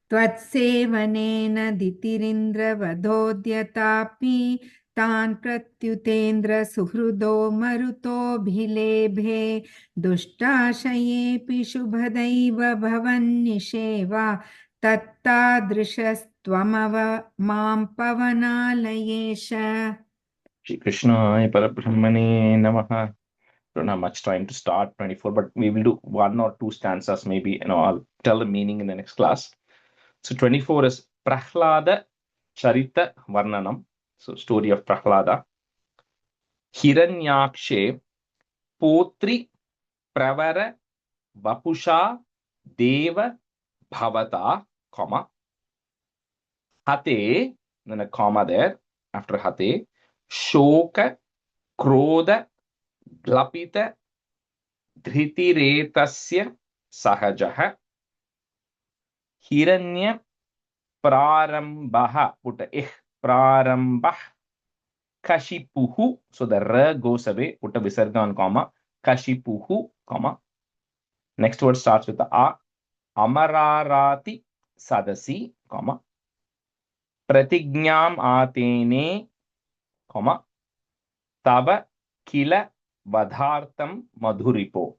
त्वत्सेवनेन दितिरिन्द्रवदोद्यतापि तान् प्रत्युतेन्द्र सुहृदो मरुतोभिलेभे दुष्टाशयेऽपि शुभदैव भवन्निषेवा तत्तादृशस्त्वमव मां पवनालयेश. Shri Krishnaya Parabrahmane Namaha. Don't have much time to start 24, but we will do one or two stanzas maybe. I'll tell the meaning in the next class. So 24 is Prahlada Charita Varnanam. So story of Prahlada. Hiranyakshe Potri Pravara Vapusha Deva Bhavata, Hate, then a comma there after Hate, Shoka Krodha Glapita Dhritiretasya Sahajaha Hiranya Prarambaha, put a Prarambah Kashipuhu, so the R goes away, put a Visarga on comma, Kashipuhu, next word starts with the A, Amararati Sadasi, Pratignyam Atene, Tava Kila Vadhartam Madhuripo.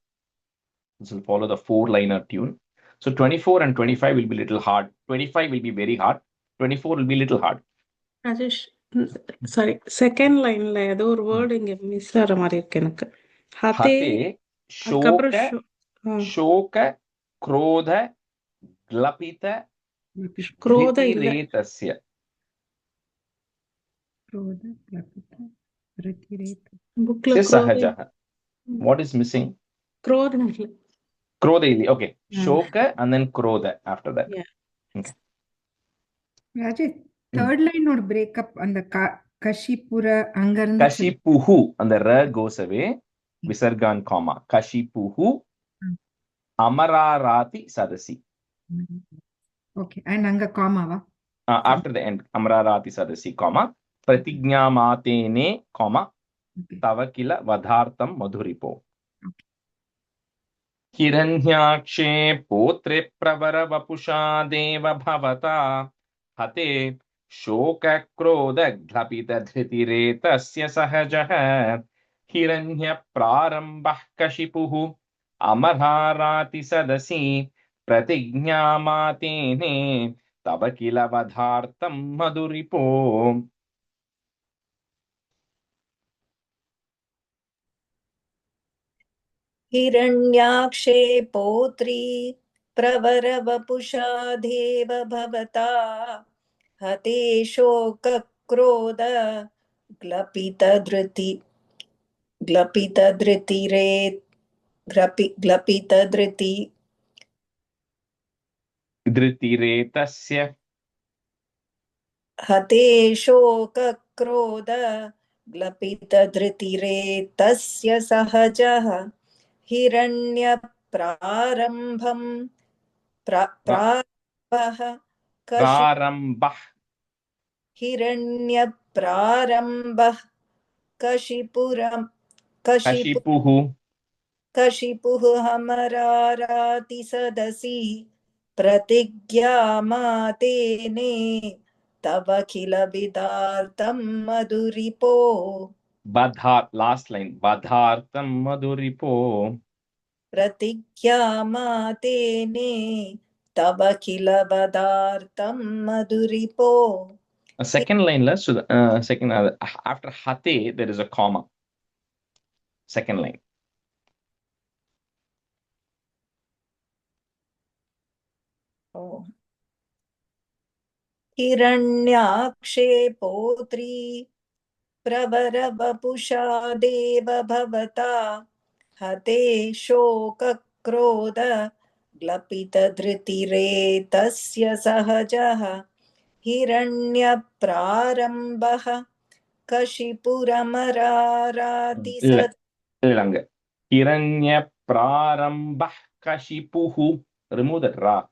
This will follow the 4-liner tune. So 24 and 25 will be little hard. 25 will be very hard. 24 will be little hard. Rajesh, sorry, second line la ஏதோ ஒரு word இங்க miss ஆற மாதிரி இருக்கு எனக்கு. ஹதே Shoka Shoka Krodha Glapita Dhritiretasya. Sahajaha. What is missing? Krodha. Krodha. Okay. Shoka and then Krodha after that. Yeah. Okay. Rajesh, third line or breakup and the Kashipura Angaranda. Kashipuhu, and the ra goes away. Visarga and comma. Kashipuhu Amararati Sadasi. Okay, and anga comma va? After the end, Amararati Sadasi, comma. Pratignamatene, comma. Tavakila Vadhartam Madhuripo. Hiranyakshe potre pravara vapusha deva bhavata hate shoka krodha dhlapita dhritire tasya sahajah hiranya prarambah kashipuhu amarharati sadasi pratignamatene tava kila vadhartam madhuripo. हिरण्याक्षे पौत्री प्रवरवपुषा देव भवता हते शोकक्रोध Dhritire tasya हते शोकक्रोध ग्लपितधृतिरेतस्य सहजः हिरण्यप्रारम्भं प्रारम्भः prarambah हिरण्यप्रारम्भः kashipuhu कशिपुः हमराराति सदसि प्रतिज्ञामातेने तव किल विदार्तं मधुरिपो. Badhar, last line. Badhartam madhuripo. प्रतिज्ञामातेने तव किल वदार्तं मधुरिपो. Second line, second after hate there is a comma. Second line. Oh. हिरण्याक्षे पौत्री प्रवरवपुषा देव भवता हते शोकक्रोध ग्लपितधृतिरेतस्य सहजः हिरण्यप्रारम्भः कशिपुरमराराति Langa. Hiranya prarambah kashipuhu. Remove that ra.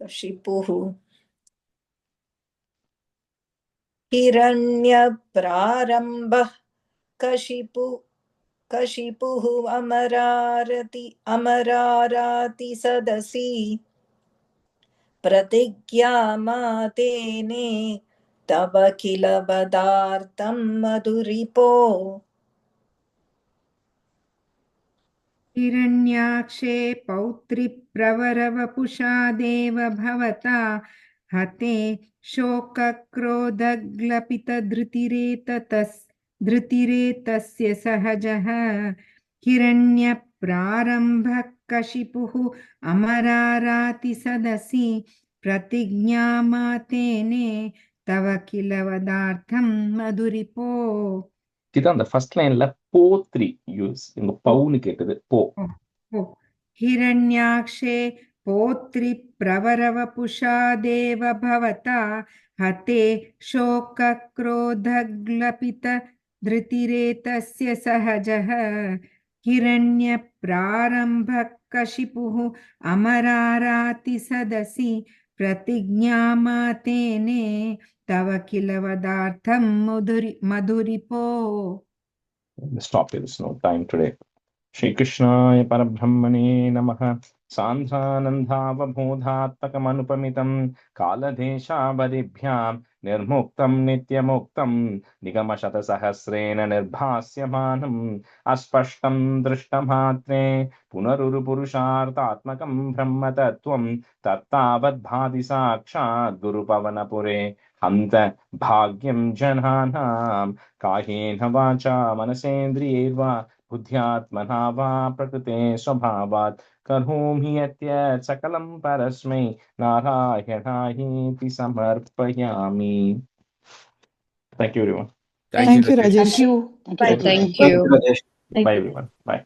कशिपुः हिरण्यप्रारम्भः कशिपुः अमराराति सदसि प्रतिज्ञामातेने तव किल वदार्तं मधुरिपो. हिरण्याक्षे पौत्री प्रवरवपुषा देव भवता हते शोकक्रोधग्लपितधृतिरेतस्य सहजः हिरण्यप्रारम्भः कशिपुः अमराराति सदसि प्रतिज्ञामातेने तव किल वदार्थं मधुरिपो. Chita, the first line la potri use. In the pauni ketadu po. हिरण्याक्षे पौत्री प्रवरवपुषा देव भवता हते शोकक्रोधग्लपितधृतिरेतस्य सहजः हिरण्यप्रारम्भः कशिपुः अमराराति सदसि प्रतिज्ञामातेने तव किल वदार्थं मधुरिपो. Stop here. There's no time today. Shri Krishnaya Parabrahmane Namaha. Sandhanandhavabodhatmakamanupamitam kaladeshavaribhyam nirmuktam nityamuktam nigamashatasahasrena nirbhasyamanam aspashtam drishtamatre punarurupurushartatmakam brahmatattvam tattavadbhati sakshat gurupavanapure hanta bhagyam jananam kahena vacha manasendriyerva बुद्ध्यात्मना वा प्रकृते स्वभावात् करोमि यत् सकलं परस्मै नारायणायेति समर्पयामि. Thank you everyone. Thank you, Thank you, Rajesh. Thank you. Bye everyone. Bye.